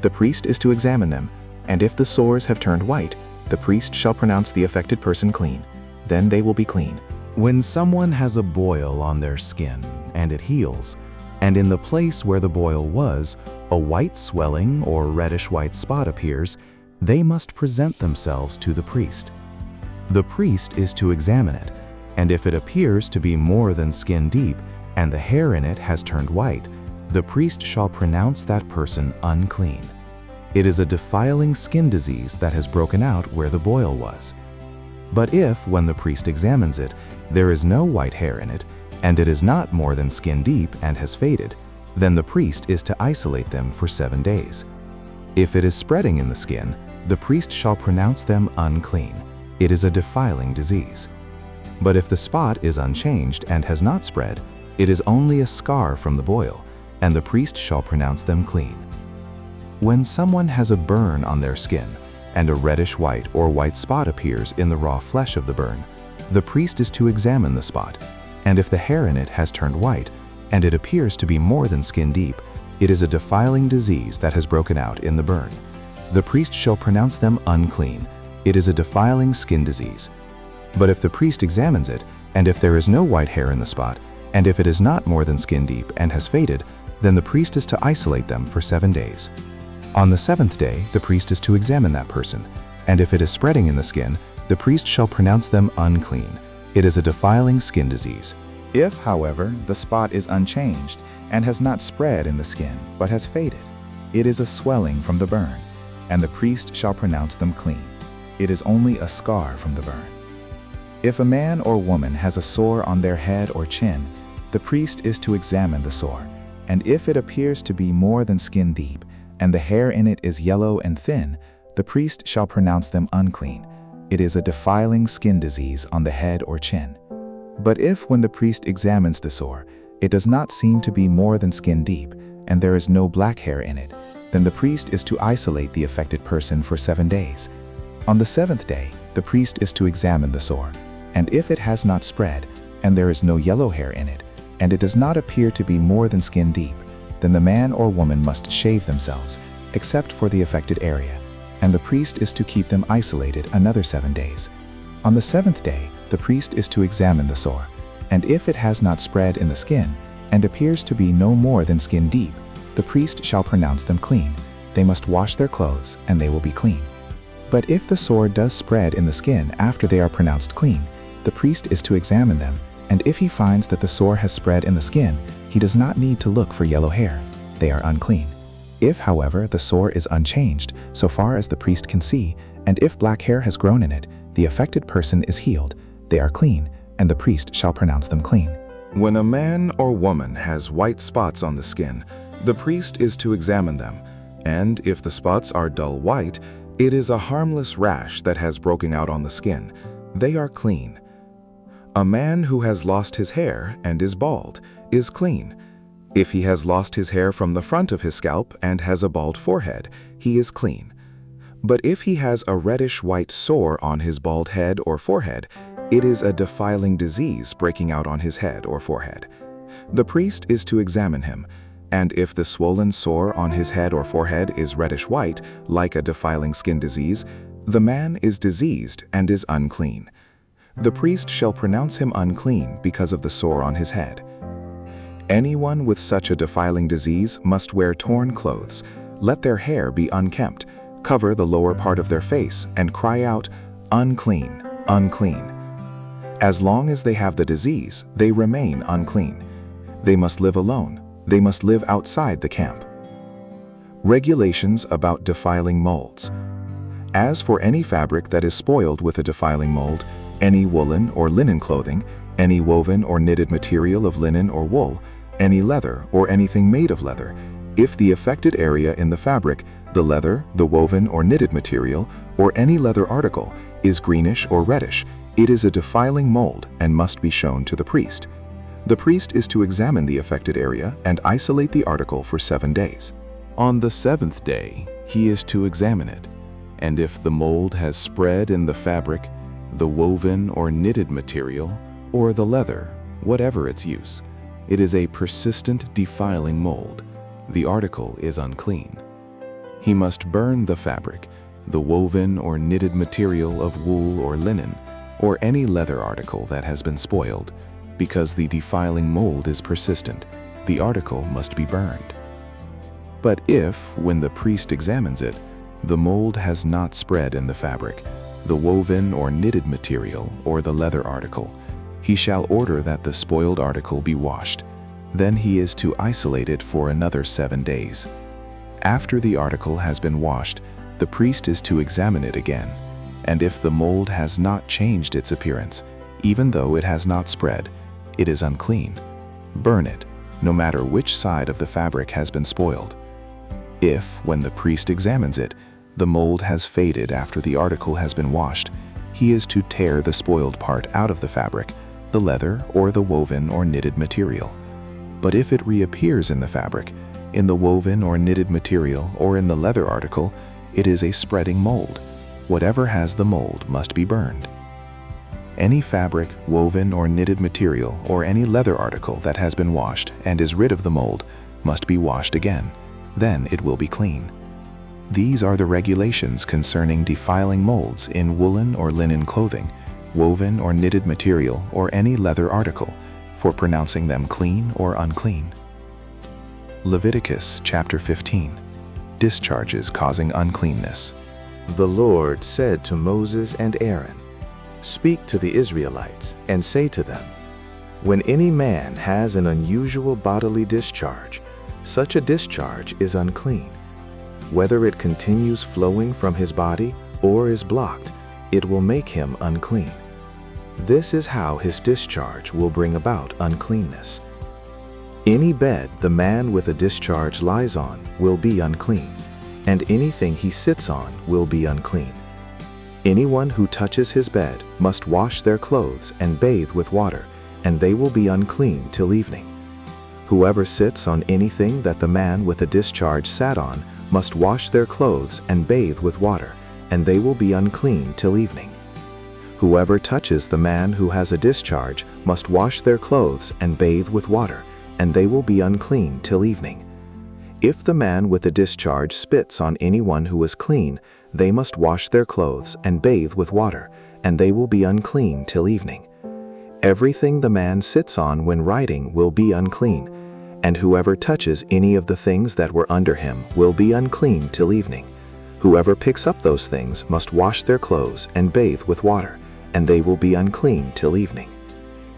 The priest is to examine them, and if the sores have turned white, the priest shall pronounce the affected person clean. Then they will be clean. When someone has a boil on their skin and it heals, and in the place where the boil was, a white swelling or reddish-white spot appears, they must present themselves to the priest. The priest is to examine it, and if it appears to be more than skin deep, and the hair in it has turned white, the priest shall pronounce that person unclean. It is a defiling skin disease that has broken out where the boil was. But if, when the priest examines it, there is no white hair in it, and it is not more than skin deep and has faded, then the priest is to isolate them for 7 days. If it is spreading in the skin, the priest shall pronounce them unclean. It is a defiling disease. But if the spot is unchanged and has not spread, it is only a scar from the boil, and the priest shall pronounce them clean. When someone has a burn on their skin, and a reddish-white or white spot appears in the raw flesh of the burn, the priest is to examine the spot, and if the hair in it has turned white, and it appears to be more than skin deep, it is a defiling disease that has broken out in the burn. The priest shall pronounce them unclean. It is a defiling skin disease. But if the priest examines it, and if there is no white hair in the spot, and if it is not more than skin deep and has faded, then the priest is to isolate them for 7 days. On the 7th day, the priest is to examine that person, and if it is spreading in the skin, the priest shall pronounce them unclean. It is a defiling skin disease. If, however, the spot is unchanged and has not spread in the skin, but has faded, it is a swelling from the burn, and the priest shall pronounce them clean. It is only a scar from the burn. If a man or woman has a sore on their head or chin, the priest is to examine the sore, and if it appears to be more than skin deep, and the hair in it is yellow and thin, the priest shall pronounce them unclean. It is a defiling skin disease on the head or chin. But if, when the priest examines the sore, it does not seem to be more than skin deep, and there is no black hair in it, then the priest is to isolate the affected person for 7 days. On the 7th day, the priest is to examine the sore, and if it has not spread, and there is no yellow hair in it, and it does not appear to be more than skin deep, then the man or woman must shave themselves, except for the affected area. and the priest is to keep them isolated another 7 days. On the 7th day, the priest is to examine the sore, and if it has not spread in the skin, and appears to be no more than skin deep, the priest shall pronounce them clean. They must wash their clothes, and they will be clean. But if the sore does spread in the skin after they are pronounced clean, the priest is to examine them, and if he finds that the sore has spread in the skin, he does not need to look for yellow hair. They are unclean. If, however, the sore is unchanged, so far as the priest can see, and if black hair has grown in it, the affected person is healed. They are clean, and the priest shall pronounce them clean. When a man or woman has white spots on the skin, the priest is to examine them, and if the spots are dull white, it is a harmless rash that has broken out on the skin. They are clean. A man who has lost his hair and is bald is clean. If he has lost his hair from the front of his scalp and has a bald forehead, he is clean. But if he has a reddish-white sore on his bald head or forehead, it is a defiling disease breaking out on his head or forehead. The priest is to examine him, and if the swollen sore on his head or forehead is reddish-white, like a defiling skin disease, the man is diseased and is unclean. The priest shall pronounce him unclean because of the sore on his head. Anyone with such a defiling disease must wear torn clothes, let their hair be unkempt, cover the lower part of their face, and cry out, "Unclean, unclean." As long as they have the disease, they remain unclean. They must live alone. They must live outside the camp. Regulations about defiling molds. As for any fabric that is spoiled with a defiling mold, any woolen or linen clothing, any woven or knitted material of linen or wool, any leather or anything made of leather, if the affected area in the fabric, the leather, the woven or knitted material, or any leather article, is greenish or reddish, it is a defiling mold and must be shown to the priest. The priest is to examine the affected area and isolate the article for 7 days. On the 7th day, he is to examine it, and if the mold has spread in the fabric, the woven or knitted material, or the leather, whatever its use, it is a persistent defiling mold. The article is unclean. He must burn the fabric, the woven or knitted material of wool or linen, or any leather article that has been spoiled. Because the defiling mold is persistent, the article must be burned. But if, when the priest examines it, the mold has not spread in the fabric, the woven or knitted material, or the leather article, he shall order that the spoiled article be washed. Then he is to isolate it for another 7 days. After the article has been washed, the priest is to examine it again, and if the mold has not changed its appearance, even though it has not spread, it is unclean. Burn it, no matter which side of the fabric has been spoiled. If, when the priest examines it, the mold has faded after the article has been washed, he is to tear the spoiled part out of the fabric, the leather or the woven or knitted material. But if it reappears in the fabric, in the woven or knitted material, or in the leather article, it is a spreading mold. Whatever has the mold must be burned. Any fabric, woven or knitted material, or any leather article that has been washed and is rid of the mold must be washed again. Then it will be clean. These are the regulations concerning defiling molds in woolen or linen clothing, woven or knitted material, or any leather article, for pronouncing them clean or unclean. Leviticus chapter 15. Discharges causing uncleanness. The Lord said to Moses and Aaron, "Speak to the Israelites and say to them, when any man has an unusual bodily discharge, such a discharge is unclean. Whether it continues flowing from his body or is blocked, it will make him unclean. This is how his discharge will bring about uncleanness. Any bed the man with a discharge lies on will be unclean, and anything he sits on will be unclean. Anyone who touches his bed must wash their clothes and bathe with water, and they will be unclean till evening. Whoever sits on anything that the man with a discharge sat on must wash their clothes and bathe with water, and they will be unclean till evening. Whoever touches the man who has a discharge must wash their clothes and bathe with water, and they will be unclean till evening. If the man with a discharge spits on anyone who is clean, they must wash their clothes and bathe with water, and they will be unclean till evening. Everything the man sits on when riding will be unclean, and whoever touches any of the things that were under him will be unclean till evening. Whoever picks up those things must wash their clothes and bathe with water, and they will be unclean till evening.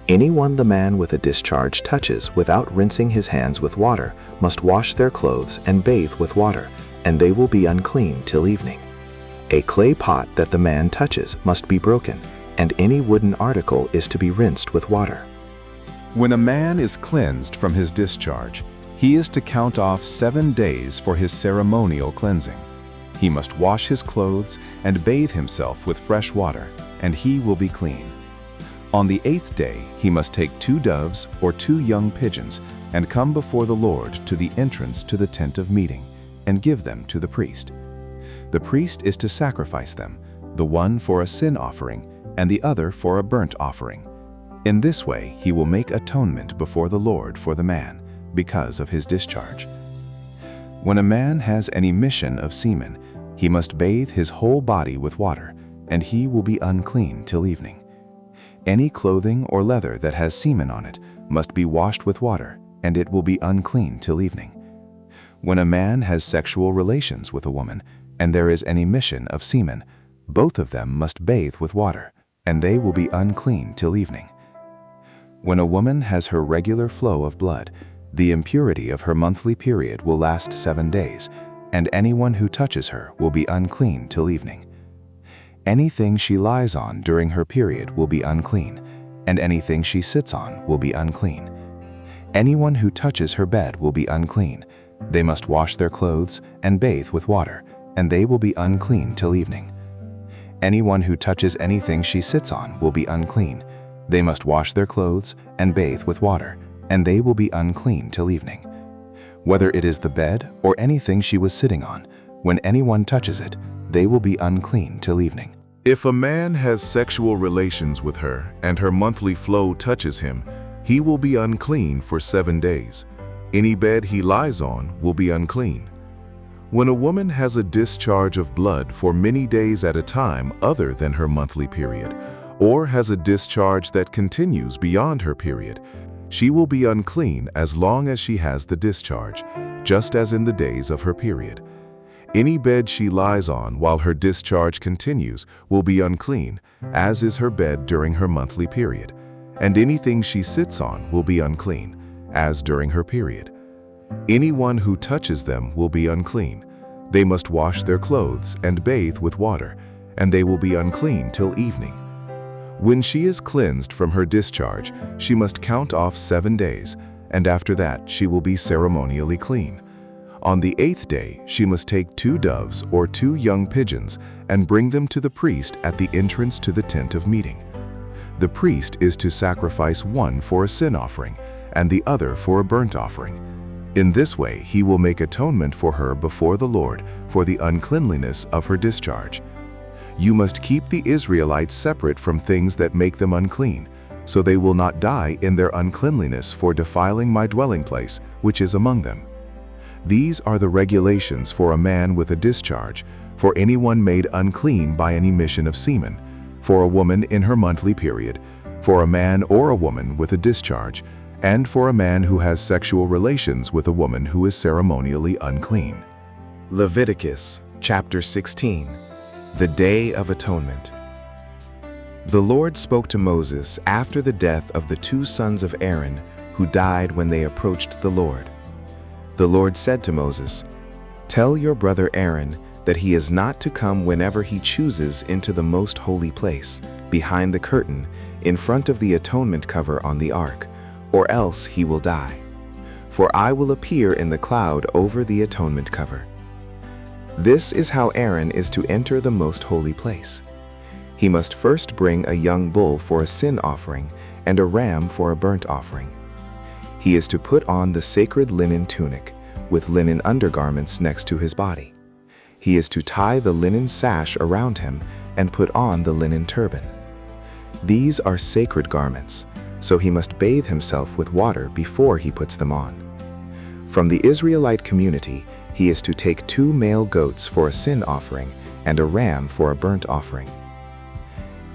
Anyone the man with a discharge touches without rinsing his hands with water must wash their clothes and bathe with water, and they will be unclean till evening. A clay pot that the man touches must be broken, and any wooden article is to be rinsed with water. When a man is cleansed from his discharge, he is to count off 7 days for his ceremonial cleansing. He must wash his clothes and bathe himself with fresh water, and he will be clean. On the 8th day, he must take 2 doves or 2 young pigeons and come before the Lord to the entrance to the tent of meeting, and give them to the priest. The priest is to sacrifice them, the one for a sin offering and the other for a burnt offering. In this way, he will make atonement before the Lord for the man, because of his discharge. When a man has an emission of semen, he must bathe his whole body with water, and he will be unclean till evening. Any clothing or leather that has semen on it must be washed with water, and it will be unclean till evening. When a man has sexual relations with a woman, and there is an emission of semen, both of them must bathe with water, and they will be unclean till evening. When a woman has her regular flow of blood, the impurity of her monthly period will last 7 days, and anyone who touches her will be unclean till evening. Anything she lies on during her period will be unclean, and anything she sits on will be unclean. Anyone who touches her bed will be unclean. They must wash their clothes and bathe with water, and they will be unclean till evening. Anyone who touches anything she sits on will be unclean. They must wash their clothes and bathe with water, and they will be unclean till evening. Whether it is the bed or anything she was sitting on, when anyone touches it, they will be unclean till evening. If a man has sexual relations with her and her monthly flow touches him, he will be unclean for 7 days. Any bed he lies on will be unclean. When a woman has a discharge of blood for many days at a time other than her monthly period, or has a discharge that continues beyond her period, she will be unclean as long as she has the discharge, just as in the days of her period. Any bed she lies on while her discharge continues will be unclean, as is her bed during her monthly period, and anything she sits on will be unclean, as during her period. Anyone who touches them will be unclean. They must wash their clothes and bathe with water, and they will be unclean till evening. When she is cleansed from her discharge, she must count off 7 days, and after that she will be ceremonially clean. On the 8th day, she must take 2 doves or 2 young pigeons and bring them to the priest at the entrance to the tent of meeting. The priest is to sacrifice one for a sin offering and the other for a burnt offering. In this way, he will make atonement for her before the Lord for the uncleanliness of her discharge. You must keep the Israelites separate from things that make them unclean, so they will not die in their uncleanliness for defiling my dwelling place, which is among them. These are the regulations for a man with a discharge, for anyone made unclean by an emission of semen, for a woman in her monthly period, for a man or a woman with a discharge, and for a man who has sexual relations with a woman who is ceremonially unclean. Leviticus chapter 16. The Day of Atonement. The Lord spoke to Moses after the death of the 2 sons of Aaron who died when they approached the Lord. The Lord said to Moses, "Tell your brother Aaron that he is not to come whenever he chooses into the most holy place, behind the curtain, in front of the atonement cover on the ark, or else he will die. For I will appear in the cloud over the atonement cover." This is how Aaron is to enter the most holy place. He must first bring a young bull for a sin offering and a ram for a burnt offering. He is to put on the sacred linen tunic, with linen undergarments next to his body. He is to tie the linen sash around him and put on the linen turban. These are sacred garments, so he must bathe himself with water before he puts them on. From the Israelite community, he is to take 2 male goats for a sin offering and a ram for a burnt offering.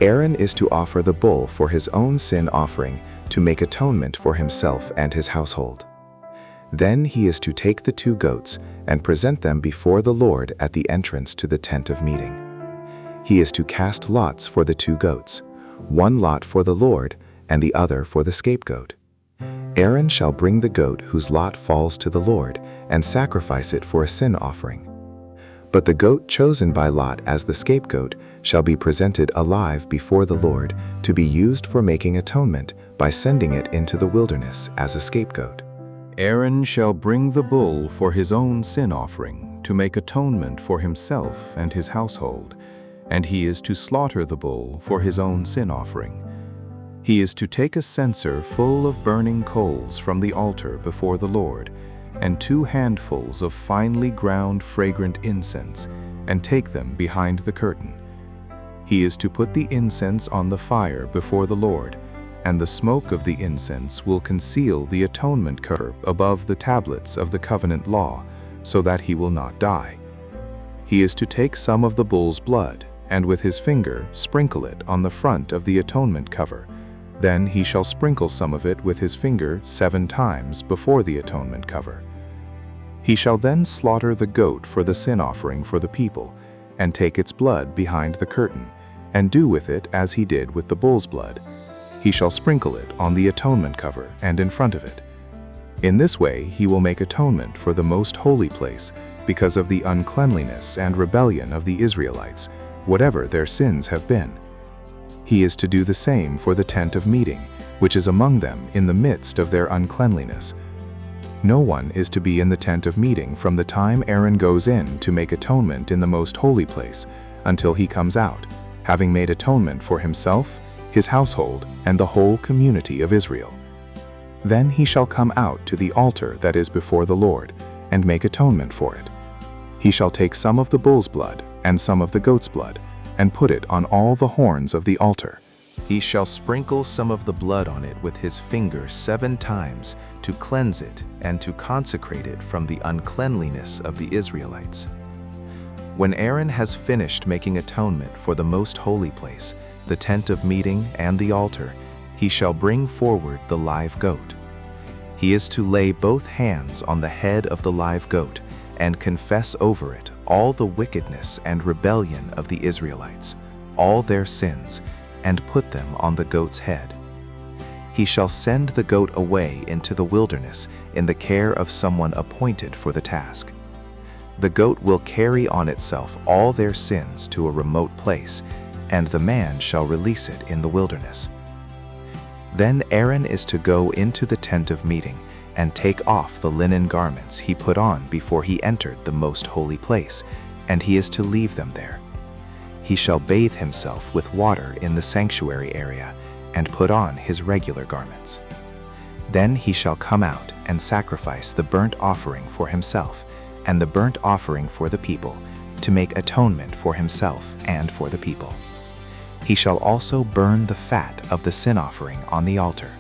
Aaron is to offer the bull for his own sin offering to make atonement for himself and his household. Then he is to take the 2 goats and present them before the Lord at the entrance to the tent of meeting. He is to cast lots for the 2 goats, 1 lot for the Lord and the other for the scapegoat. Aaron shall bring the goat whose lot falls to the Lord and sacrifice it for a sin offering. But the goat chosen by Lot as the scapegoat shall be presented alive before the Lord to be used for making atonement by sending it into the wilderness as a scapegoat. Aaron shall bring the bull for his own sin offering to make atonement for himself and his household, and he is to slaughter the bull for his own sin offering. He is to take a censer full of burning coals from the altar before the Lord, and 2 handfuls of finely ground fragrant incense, and take them behind the curtain. He is to put the incense on the fire before the Lord, and the smoke of the incense will conceal the atonement curb above the tablets of the covenant law, so that he will not die. He is to take some of the bull's blood, and with his finger sprinkle it on the front of the atonement cover. Then he shall sprinkle some of it with his finger 7 times before the atonement cover. He shall then slaughter the goat for the sin offering for the people, and take its blood behind the curtain, and do with it as he did with the bull's blood. He shall sprinkle it on the atonement cover and in front of it. In this way he will make atonement for the most holy place because of the uncleanliness and rebellion of the Israelites, whatever their sins have been. He is to do the same for the tent of meeting, which is among them in the midst of their uncleanliness. No one is to be in the tent of meeting from the time Aaron goes in to make atonement in the most holy place until he comes out, having made atonement for himself, his household, and the whole community of Israel. Then he shall come out to the altar that is before the Lord, and make atonement for it. He shall take some of the bull's blood and some of the goat's blood, and put it on all the horns of the altar. He shall sprinkle some of the blood on it with his finger 7 times to cleanse it and to consecrate it from the uncleanliness of the Israelites. When Aaron has finished making atonement for the most holy place, the tent of meeting and the altar, he shall bring forward the live goat. He is to lay both hands on the head of the live goat and confess over it all the wickedness and rebellion of the Israelites, all their sins, and put them on the goat's head. He shall send the goat away into the wilderness in the care of someone appointed for the task. The goat will carry on itself all their sins to a remote place, and the man shall release it in the wilderness. Then Aaron is to go into the tent of meeting and take off the linen garments he put on before he entered the most holy place, and he is to leave them there. He shall bathe himself with water in the sanctuary area and put on his regular garments. Then he shall come out and sacrifice the burnt offering for himself and the burnt offering for the people, to make atonement for himself and for the people. He shall also burn the fat of the sin offering on the altar.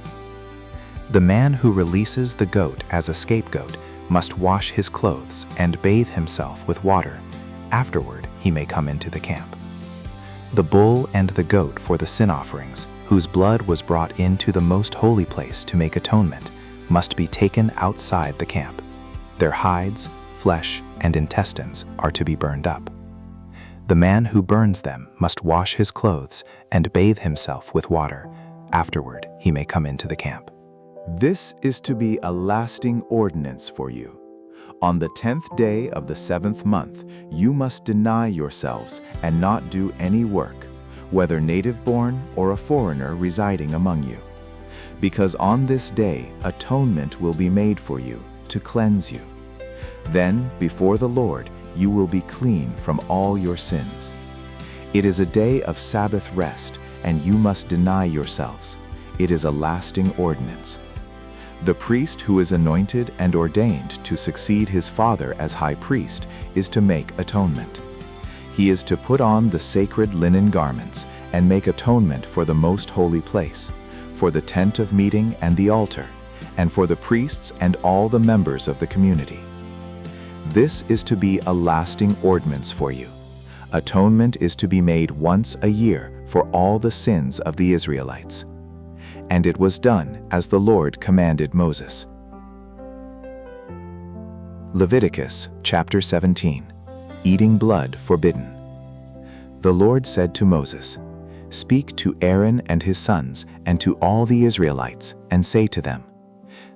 The man who releases the goat as a scapegoat must wash his clothes and bathe himself with water. Afterward, he may come into the camp. The bull and the goat for the sin offerings, whose blood was brought into the most holy place to make atonement, must be taken outside the camp. Their hides, flesh, and intestines are to be burned up. The man who burns them must wash his clothes and bathe himself with water. Afterward, he may come into the camp. This is to be a lasting ordinance for you. On the 10th day of the 7th month, you must deny yourselves and not do any work, whether native-born or a foreigner residing among you. Because on this day, atonement will be made for you, to cleanse you. Then, before the Lord, you will be clean from all your sins. It is a day of Sabbath rest, and you must deny yourselves. It is a lasting ordinance. The priest who is anointed and ordained to succeed his father as high priest is to make atonement. He is to put on the sacred linen garments and make atonement for the most holy place, for the tent of meeting and the altar, and for the priests and all the members of the community. This is to be a lasting ordinance for you, Atonement is to be made once a year for all the sins of the Israelites. And it was done as the Lord commanded Moses. Leviticus chapter 17. Eating blood forbidden. The Lord said to Moses, "Speak to Aaron and his sons and to all the Israelites, and say to them,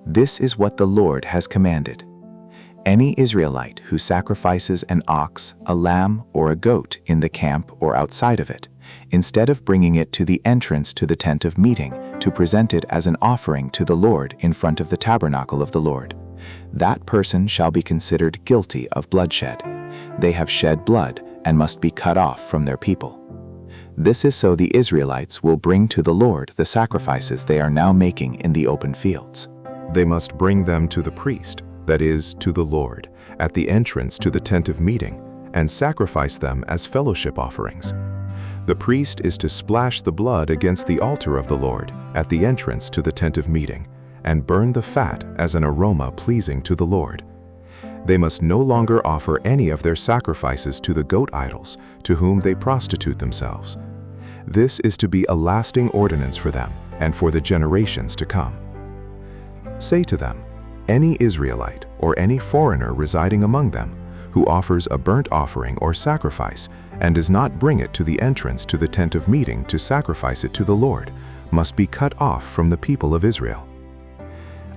'This is what the Lord has commanded. Any Israelite who sacrifices an ox, a lamb, or a goat in the camp or outside of it, instead of bringing it to the entrance to the tent of meeting to present it as an offering to the Lord in front of the tabernacle of the Lord, that person shall be considered guilty of bloodshed. They have shed blood and must be cut off from their people. This is so the Israelites will bring to the Lord the sacrifices they are now making in the open fields. They must bring them to the priest, that is, to the Lord, at the entrance to the tent of meeting, and sacrifice them as fellowship offerings. The priest is to splash the blood against the altar of the Lord at the entrance to the tent of meeting, and burn the fat as an aroma pleasing to the Lord. They must no longer offer any of their sacrifices to the goat idols, to whom they prostitute themselves. This is to be a lasting ordinance for them and for the generations to come. Say to them, any Israelite or any foreigner residing among them, who offers a burnt offering or sacrifice and does not bring it to the entrance to the tent of meeting to sacrifice it to the Lord, must be cut off from the people of Israel.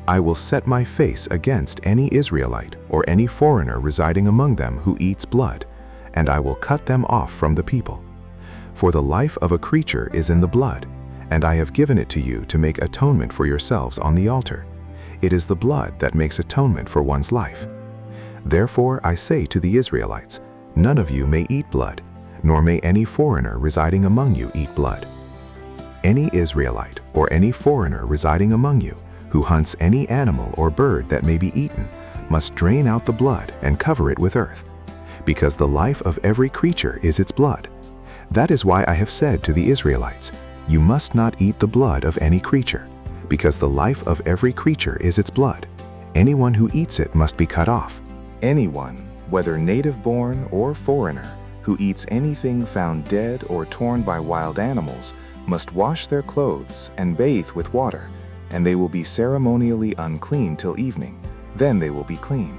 I will set my face against any Israelite or any foreigner residing among them who eats blood, and I will cut them off from the people. For the life of a creature is in the blood, and I have given it to you to make atonement for yourselves on the altar. It is the blood that makes atonement for one's life. Therefore I say to the Israelites, none of you may eat blood, nor may any foreigner residing among you eat blood. Any Israelite or any foreigner residing among you who hunts any animal or bird that may be eaten must drain out the blood and cover it with earth, because the life of every creature is its blood. That is why I have said to the Israelites, you must not eat the blood of any creature, because the life of every creature is its blood. Anyone who eats it must be cut off. Anyone, whether native-born or foreigner, who eats anything found dead or torn by wild animals, must wash their clothes and bathe with water, and they will be ceremonially unclean till evening. Then they will be clean.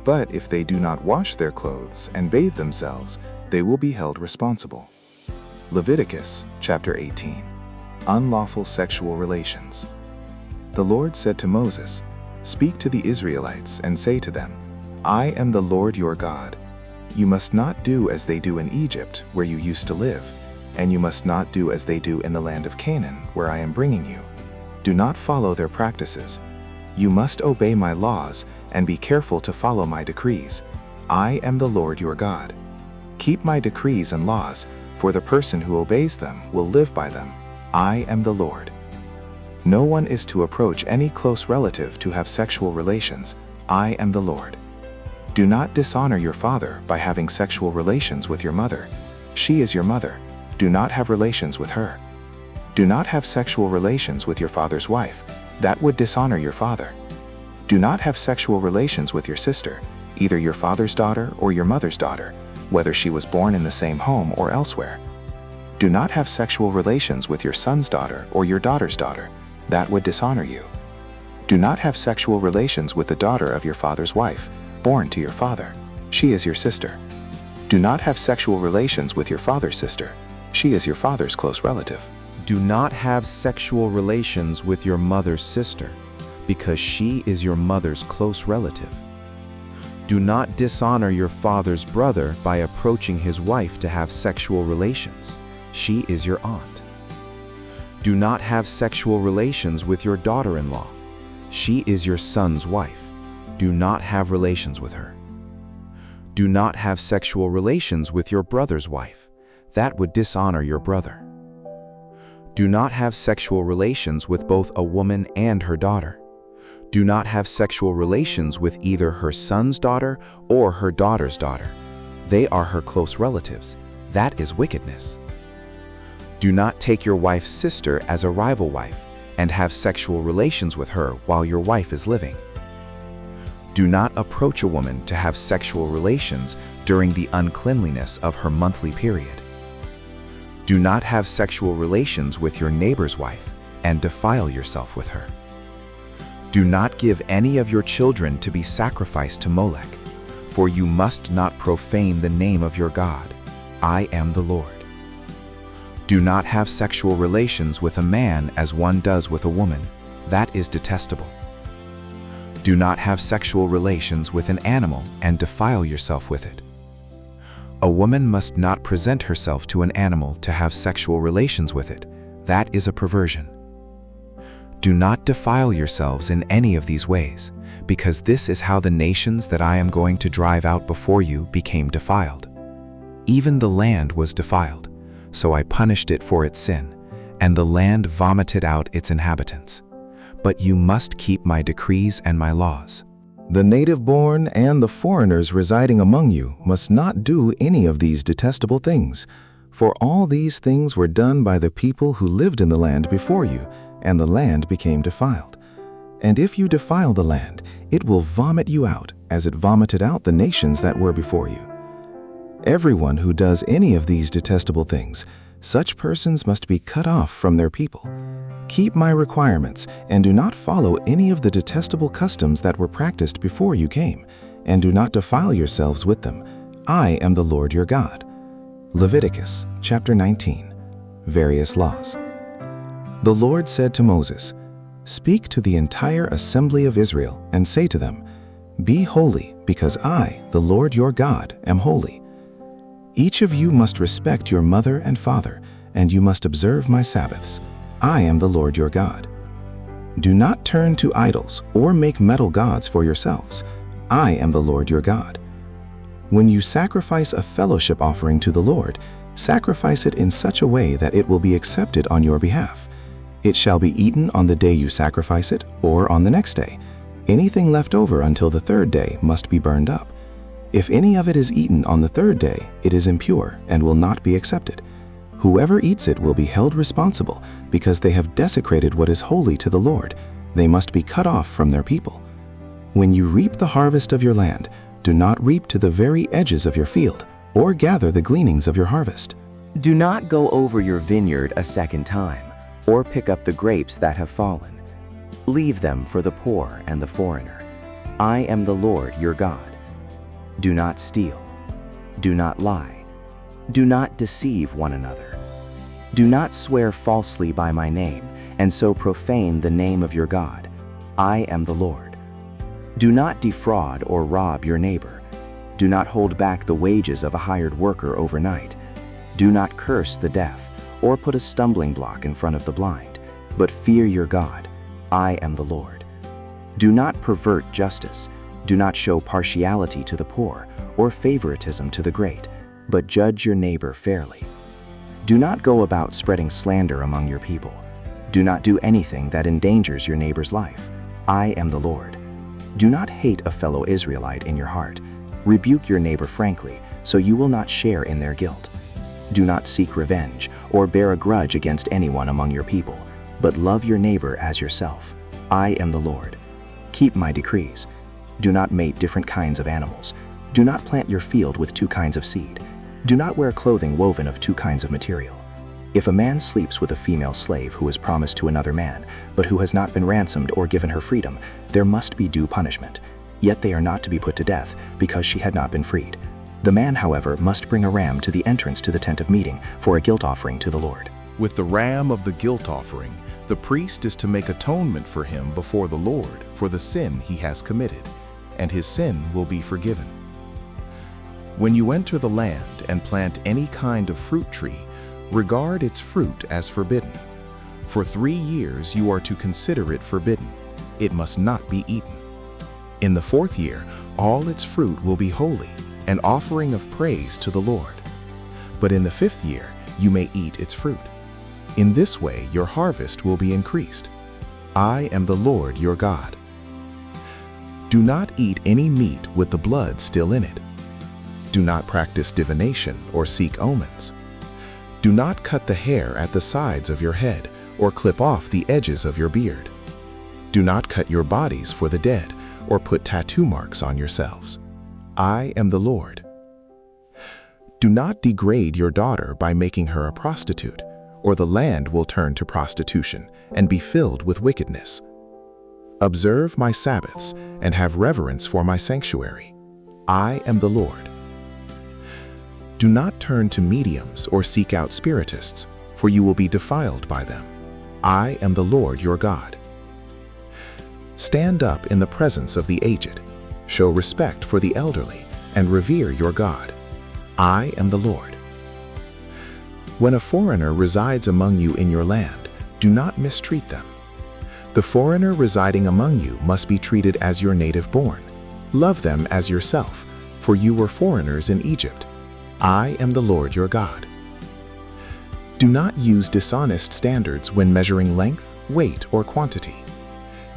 But if they do not wash their clothes and bathe themselves, they will be held responsible. Leviticus chapter 18. Unlawful sexual relations. The Lord said to Moses, "Speak to the Israelites and say to them, I am the Lord your God. You must not do as they do in Egypt, where you used to live, and you must not do as they do in the land of Canaan, where I am bringing you. Do not follow their practices. You must obey my laws and be careful to follow my decrees. I am the Lord your God. Keep my decrees and laws, for the person who obeys them will live by them. I am the Lord. No one is to approach any close relative to have sexual relations. I am the Lord. Do not dishonor your father by having sexual relations with your mother. She is your mother. Do not have relations with her. Do not have sexual relations with your father's wife. That would dishonor your father. Do not have sexual relations with your sister, either your father's daughter or your mother's daughter, whether she was born in the same home or elsewhere. Do not have sexual relations with your son's daughter or your daughter's daughter. That would dishonor you. Do not have sexual relations with the daughter of your father's wife, born to your father. She is your sister. Do not have sexual relations with your father's sister. She is your father's close relative. Do not have sexual relations with your mother's sister, because she is your mother's close relative. Do not dishonor your father's brother by approaching his wife to have sexual relations. She is your aunt. Do not have sexual relations with your daughter-in-law. She is your son's wife. Do not have relations with her. Do not have sexual relations with your brother's wife. That would dishonor your brother. Do not have sexual relations with both a woman and her daughter. Do not have sexual relations with either her son's daughter or her daughter's daughter. They are her close relatives. That is wickedness. Do not take your wife's sister as a rival wife and have sexual relations with her while your wife is living. Do not approach a woman to have sexual relations during the uncleanliness of her monthly period. Do not have sexual relations with your neighbor's wife and defile yourself with her. Do not give any of your children to be sacrificed to Molech, for you must not profane the name of your God. I am the Lord. Do not have sexual relations with a man as one does with a woman. That is detestable. Do not have sexual relations with an animal and defile yourself with it. A woman must not present herself to an animal to have sexual relations with it. That is a perversion. Do not defile yourselves in any of these ways, because this is how the nations that I am going to drive out before you became defiled. Even the land was defiled, so I punished it for its sin, and the land vomited out its inhabitants. But you must keep my decrees and my laws. The native-born and the foreigners residing among you must not do any of these detestable things, for all these things were done by the people who lived in the land before you, and the land became defiled. And if you defile the land, it will vomit you out, as it vomited out the nations that were before you. Everyone who does any of these detestable things, such persons must be cut off from their people. Keep my requirements, and do not follow any of the detestable customs that were practiced before you came, and do not defile yourselves with them. I am the Lord your God. Leviticus chapter 19. Various laws. The Lord said to Moses, "Speak to the entire assembly of Israel, and say to them, Be holy, because I, the Lord your God, am holy. Each of you must respect your mother and father, and you must observe my Sabbaths. I am the Lord your God. Do not turn to idols or make metal gods for yourselves. I am the Lord your God. When you sacrifice a fellowship offering to the Lord, sacrifice it in such a way that it will be accepted on your behalf. It shall be eaten on the day you sacrifice it or on the next day. Anything left over until the third day must be burned up. If any of it is eaten on the third day, it is impure and will not be accepted. Whoever eats it will be held responsible because they have desecrated what is holy to the Lord. They must be cut off from their people. When you reap the harvest of your land, do not reap to the very edges of your field or gather the gleanings of your harvest. Do not go over your vineyard a second time, or pick up the grapes that have fallen. Leave them for the poor and the foreigner. I am the Lord your God. Do not steal. Do not lie. Do not deceive one another. Do not swear falsely by my name, and so profane the name of your God. I am the Lord. Do not defraud or rob your neighbor. Do not hold back the wages of a hired worker overnight. Do not curse the deaf, or put a stumbling block in front of the blind, but fear your God. I am the Lord. Do not pervert justice. Do not show partiality to the poor, or favoritism to the great, but judge your neighbor fairly. Do not go about spreading slander among your people. Do not do anything that endangers your neighbor's life. I am the Lord. Do not hate a fellow Israelite in your heart. Rebuke your neighbor frankly, so you will not share in their guilt. Do not seek revenge or bear a grudge against anyone among your people, but love your neighbor as yourself. I am the Lord. Keep my decrees. Do not mate different kinds of animals. Do not plant your field with two kinds of seed. Do not wear clothing woven of two kinds of material. If a man sleeps with a female slave who is promised to another man, but who has not been ransomed or given her freedom, there must be due punishment. Yet they are not to be put to death, because she had not been freed. The man, however, must bring a ram to the entrance to the tent of meeting for a guilt offering to the Lord. With the ram of the guilt offering, the priest is to make atonement for him before the Lord for the sin he has committed, and his sin will be forgiven. When you enter the land and plant any kind of fruit tree, regard its fruit as forbidden. For 3 years you are to consider it forbidden. It must not be eaten. In the 4th year, all its fruit will be holy, an offering of praise to the Lord. But in the 5th year, you may eat its fruit. In this way your harvest will be increased. I am the Lord your God. Do not eat any meat with the blood still in it. Do not practice divination or seek omens. Do not cut the hair at the sides of your head or clip off the edges of your beard. Do not cut your bodies for the dead or put tattoo marks on yourselves. I am the Lord. Do not degrade your daughter by making her a prostitute, or the land will turn to prostitution and be filled with wickedness. Observe my Sabbaths and have reverence for my sanctuary. I am the Lord. Do not turn to mediums or seek out spiritists, for you will be defiled by them. I am the Lord your God. Stand up in the presence of the aged, show respect for the elderly, and revere your God. I am the Lord. When a foreigner resides among you in your land, do not mistreat them. The foreigner residing among you must be treated as your native born. Love them as yourself, for you were foreigners in Egypt. I am the Lord your God. Do not use dishonest standards when measuring length, weight, or quantity.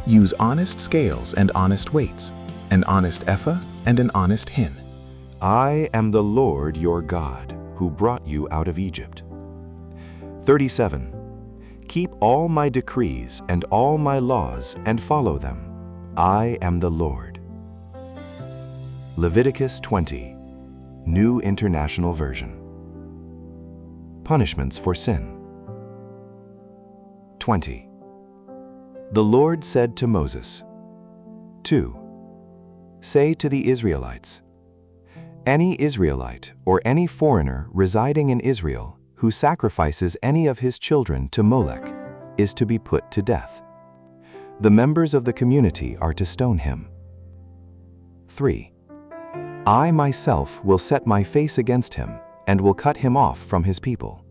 Use honest scales and honest weights, an honest ephah and an honest hin. I am the Lord your God, who brought you out of Egypt. 37. Keep all my decrees and all my laws and follow them. I am the Lord. Leviticus 20, New International Version. Punishments for sin. 20. The Lord said to Moses, 2. Say to the Israelites, any Israelite or any foreigner residing in Israel who sacrifices any of his children to Molech is to be put to death. The members of the community are to stone him. 3. I myself will set my face against him and will cut him off from his people.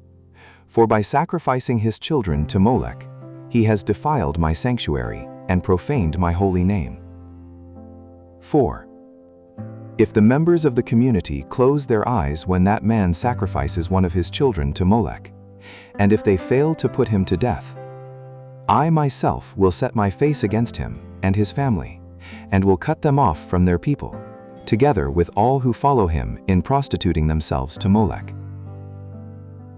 For by sacrificing his children to Molech, he has defiled my sanctuary and profaned my holy name. 4. If the members of the community close their eyes when that man sacrifices one of his children to Molech, and if they fail to put him to death, I myself will set my face against him and his family, and will cut them off from their people, together with all who follow him in prostituting themselves to Molech.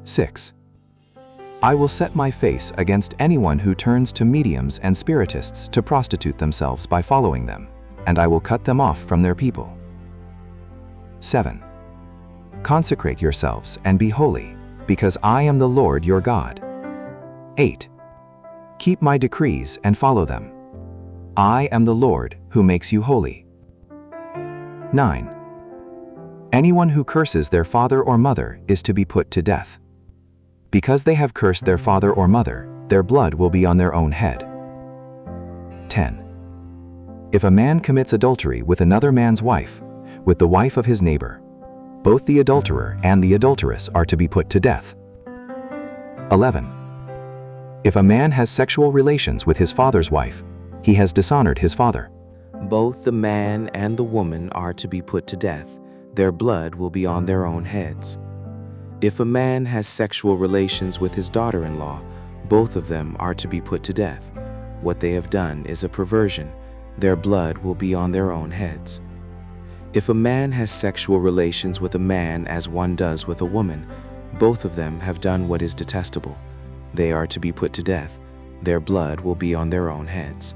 6. I will set my face against anyone who turns to mediums and spiritists to prostitute themselves by following them, and I will cut them off from their people. 7. Consecrate yourselves and be holy, because I am the Lord your God. 8. Keep my decrees and follow them. I am the Lord who makes you holy. 9. Anyone who curses their father or mother is to be put to death. Because they have cursed their father or mother, their blood will be on their own head. 10. If a man commits adultery with another man's wife, with the wife of his neighbor, both the adulterer and the adulteress are to be put to death. 11. If a man has sexual relations with his father's wife, he has dishonored his father. Both the man and the woman are to be put to death. Their blood will be on their own heads. If a man has sexual relations with his daughter-in-law, both of them are to be put to death. What they have done is a perversion. Their blood will be on their own heads. If a man has sexual relations with a man as one does with a woman, both of them have done what is detestable. They are to be put to death. Their blood will be on their own heads.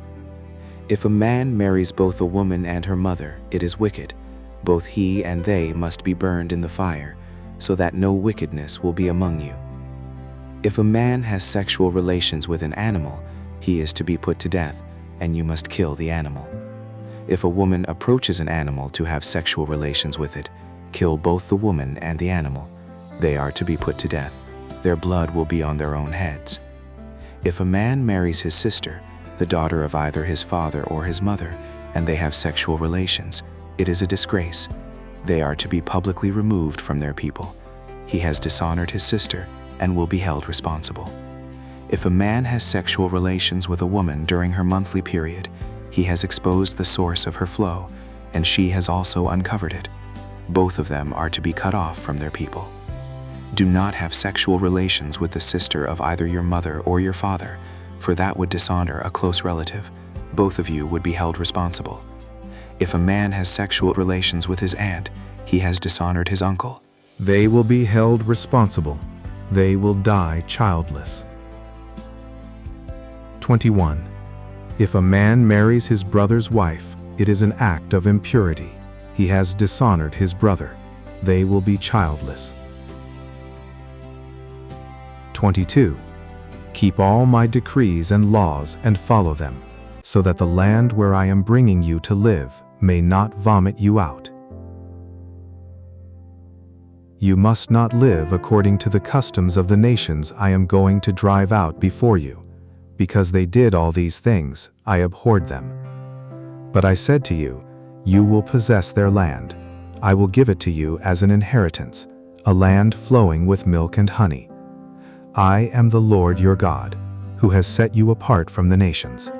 If a man marries both a woman and her mother, it is wicked. Both he and they must be burned in the fire, so that no wickedness will be among you. If a man has sexual relations with an animal, he is to be put to death, and you must kill the animal. If a woman approaches an animal to have sexual relations with it, kill both the woman and the animal. They are to be put to death. Their blood will be on their own heads. If a man marries his sister, the daughter of either his father or his mother, and they have sexual relations, it is a disgrace. They are to be publicly removed from their people. He has dishonored his sister and will be held responsible. If a man has sexual relations with a woman during her monthly period, he has exposed the source of her flow, and she has also uncovered it. Both of them are to be cut off from their people. Do not have sexual relations with the sister of either your mother or your father, for that would dishonor a close relative. Both of you would be held responsible. If a man has sexual relations with his aunt, he has dishonored his uncle. They will be held responsible. They will die childless. 21. If a man marries his brother's wife, It is an act of impurity. He has dishonored his brother. They will be childless. 22. Keep all my decrees and laws and follow them, so that the land where I am bringing you to live may not vomit you out. You must not live according to the customs of the nations I am going to drive out before you. Because they did all these things, I abhorred them. But I said to you, you will possess their land. I will give it to you as an inheritance, a land flowing with milk and honey. I am the Lord your God, who has set you apart from the nations.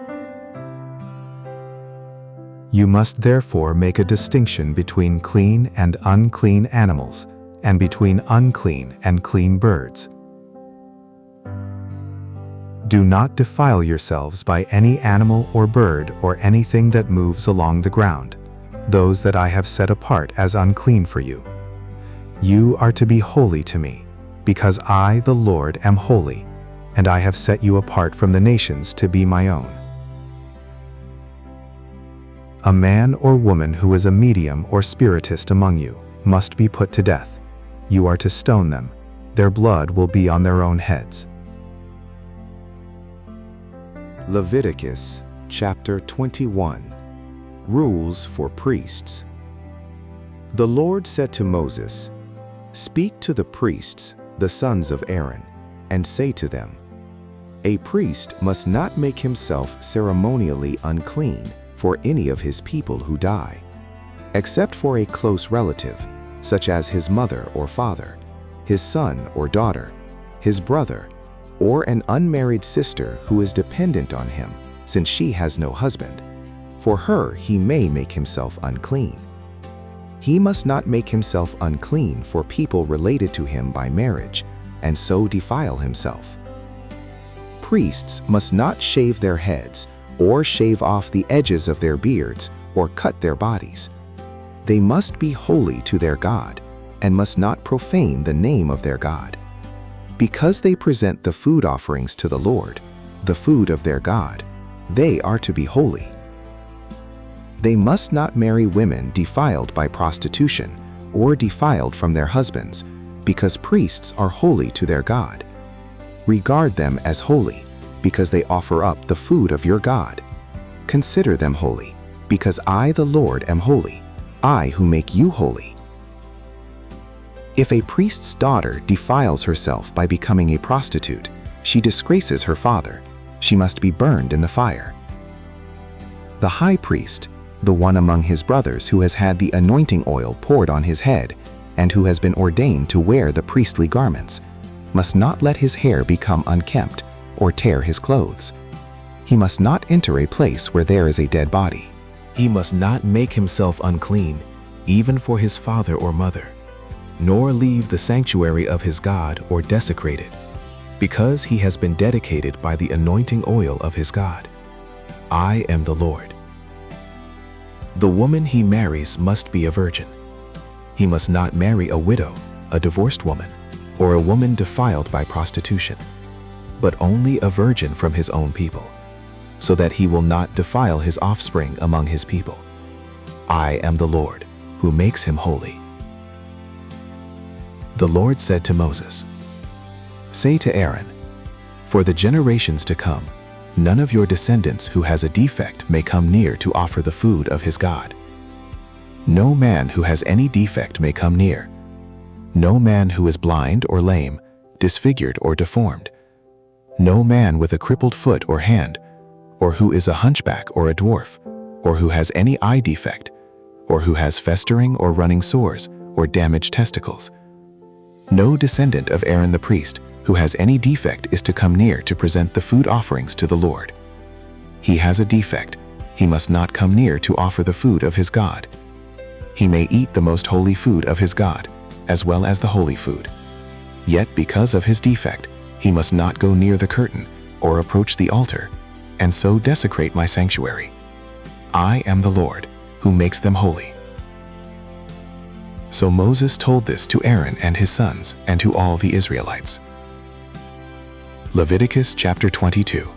You must therefore make a distinction between clean and unclean animals, and between unclean and clean birds. Do not defile yourselves by any animal or bird or anything that moves along the ground, those that I have set apart as unclean for you. You are to be holy to me, because I, the Lord, am holy, and I have set you apart from the nations to be my own. A man or woman who is a medium or spiritist among you must be put to death. You are to stone them. Their blood will be on their own heads. Leviticus chapter 21. Rules for priests. The Lord said to Moses, "Speak to the priests, the sons of Aaron, and say to them, a priest must not make himself ceremonially unclean for any of his people who die, except for a close relative, such as his mother or father, his son or daughter, his brother, or an unmarried sister who is dependent on him, since she has no husband. For her he may make himself unclean. He must not make himself unclean for people related to him by marriage, and so defile himself. Priests must not shave their heads, or shave off the edges of their beards, or cut their bodies. They must be holy to their God, and must not profane the name of their God. Because they present the food offerings to the Lord, the food of their God, they are to be holy. They must not marry women defiled by prostitution, or defiled from their husbands, because priests are holy to their God. Regard them as holy, because they offer up the food of your God. Consider them holy, because I, the Lord, am holy, I who make you holy. If a priest's daughter defiles herself by becoming a prostitute, she disgraces her father. She must be burned in the fire. The high priest, the one among his brothers who has had the anointing oil poured on his head, and who has been ordained to wear the priestly garments, must not let his hair become unkempt, or tear his clothes. He must not enter a place where there is a dead body. He must not make himself unclean, even for his father or mother, nor leave the sanctuary of his God or desecrate it, because he has been dedicated by the anointing oil of his God. I am the Lord. The woman he marries must be a virgin. He must not marry a widow, a divorced woman, or a woman defiled by prostitution, but only a virgin from his own people, so that he will not defile his offspring among his people. I am the Lord, who makes him holy. The Lord said to Moses, "Say to Aaron, for the generations to come, none of your descendants who has a defect may come near to offer the food of his God. No man who has any defect may come near. No man who is blind or lame, disfigured or deformed. No man with a crippled foot or hand, or who is a hunchback or a dwarf, or who has any eye defect, or who has festering or running sores, or damaged testicles. No descendant of Aaron the priest who has any defect is to come near to present the food offerings to the Lord. He has a defect, he must not come near to offer the food of his God. He may eat the most holy food of his God, as well as the holy food. Yet because of his defect, he must not go near the curtain or approach the altar, and so desecrate my sanctuary. I am the Lord, who makes them holy." So Moses told this to Aaron and his sons and to all the Israelites. Leviticus chapter 22.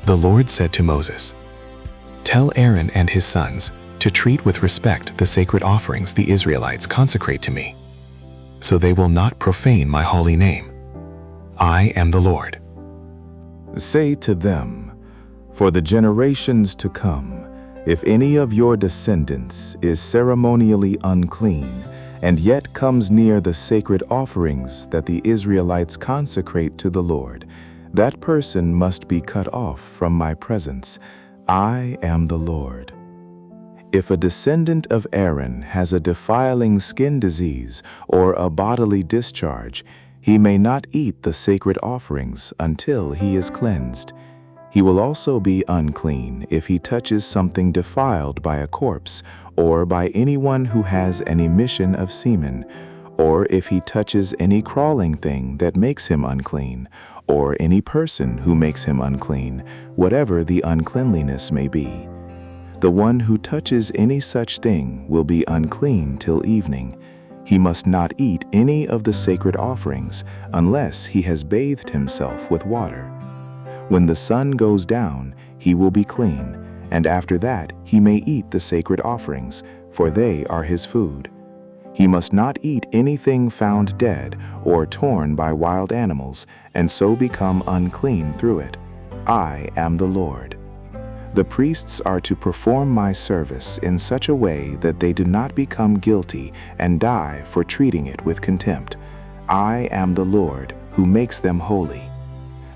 The Lord said to Moses, Tell Aaron and his sons to treat with respect the sacred offerings the Israelites consecrate to me, so they will not profane my holy name. I am the Lord. Say to them, for the generations to come, if any of your descendants is ceremonially unclean, and yet comes near the sacred offerings that the Israelites consecrate to the Lord, that person must be cut off from my presence. I am the Lord. If a descendant of Aaron has a defiling skin disease or a bodily discharge, he may not eat the sacred offerings until he is cleansed. He will also be unclean if he touches something defiled by a corpse, or by anyone who has an emission of semen, or if he touches any crawling thing that makes him unclean, or any person who makes him unclean, whatever the uncleanliness may be. The one who touches any such thing will be unclean till evening. He must not eat any of the sacred offerings unless he has bathed himself with water. When the sun goes down, he will be clean, and after that he may eat the sacred offerings, for they are his food. He must not eat anything found dead or torn by wild animals, and so become unclean through it. I am the Lord. The priests are to perform my service in such a way that they do not become guilty and die for treating it with contempt. I am the Lord who makes them holy.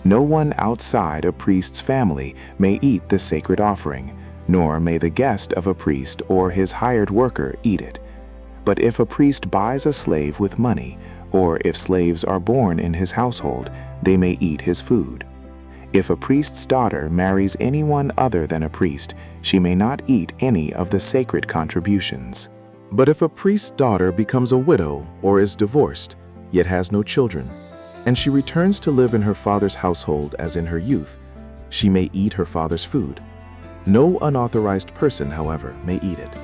No one outside a priest's family may eat the sacred offering, nor may the guest of a priest or his hired worker eat it. But if a priest buys a slave with money, or if slaves are born in his household, they may eat his food. If a priest's daughter marries anyone other than a priest, she may not eat any of the sacred contributions. But if a priest's daughter becomes a widow or is divorced, yet has no children, and she returns to live in her father's household as in her youth, she may eat her father's food. No unauthorized person, however, may eat it.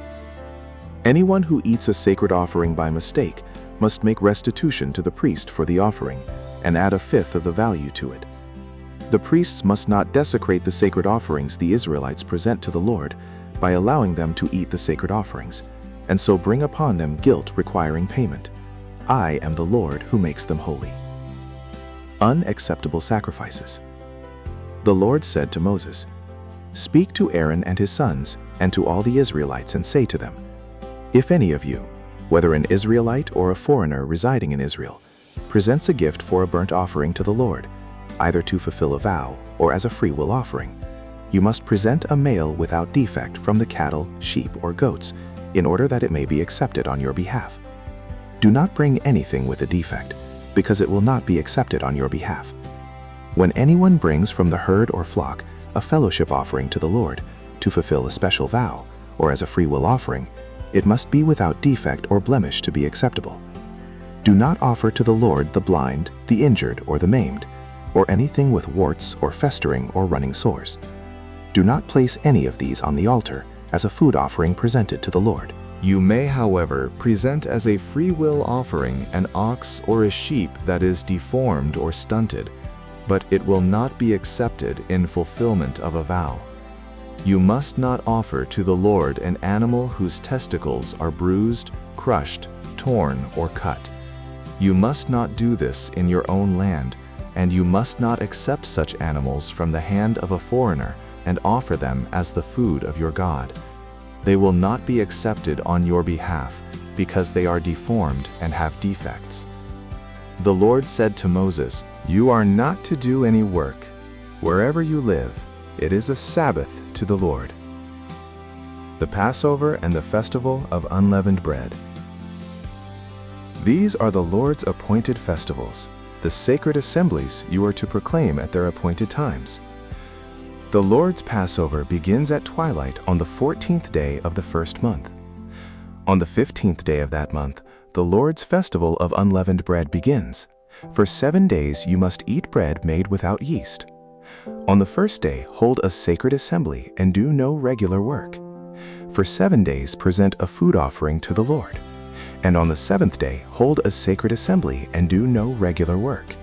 Anyone who eats a sacred offering by mistake must make restitution to the priest for the offering and add a fifth of the value to it. The priests must not desecrate the sacred offerings the Israelites present to the Lord by allowing them to eat the sacred offerings, and so bring upon them guilt requiring payment. I am the Lord who makes them holy. Unacceptable sacrifices. The Lord said to Moses, "Speak to Aaron and his sons and to all the Israelites and say to them, if any of you, whether an Israelite or a foreigner residing in Israel, presents a gift for a burnt offering to the Lord, either to fulfill a vow or as a freewill offering, you must present a male without defect from the cattle, sheep, or goats, in order that it may be accepted on your behalf. Do not bring anything with a defect, because it will not be accepted on your behalf. When anyone brings from the herd or flock a fellowship offering to the Lord, to fulfill a special vow, or as a freewill offering, it must be without defect or blemish to be acceptable. Do not offer to the Lord the blind, the injured, or the maimed, or anything with warts or festering or running sores. Do not place any of these on the altar as a food offering presented to the Lord. You may, however, present as a free will offering an ox or a sheep that is deformed or stunted, but it will not be accepted in fulfillment of a vow. You must not offer to the Lord an animal whose testicles are bruised, crushed, torn, or cut. You must not do this in your own land, and you must not accept such animals from the hand of a foreigner and offer them as the food of your God. They will not be accepted on your behalf, because they are deformed and have defects. The Lord said to Moses, "You are not to do any work. Wherever you live, it is a Sabbath to the Lord." The Passover and the Festival of Unleavened Bread. These are the Lord's appointed festivals, the sacred assemblies you are to proclaim at their appointed times. The Lord's Passover begins at twilight on the 14th day of the first month. On the 15th day of that month, the Lord's Festival of Unleavened Bread begins. For 7 days you must eat bread made without yeast. On the first day, hold a sacred assembly and do no regular work. For 7 days present a food offering to the Lord. And on the 7th day, hold a sacred assembly and do no regular work.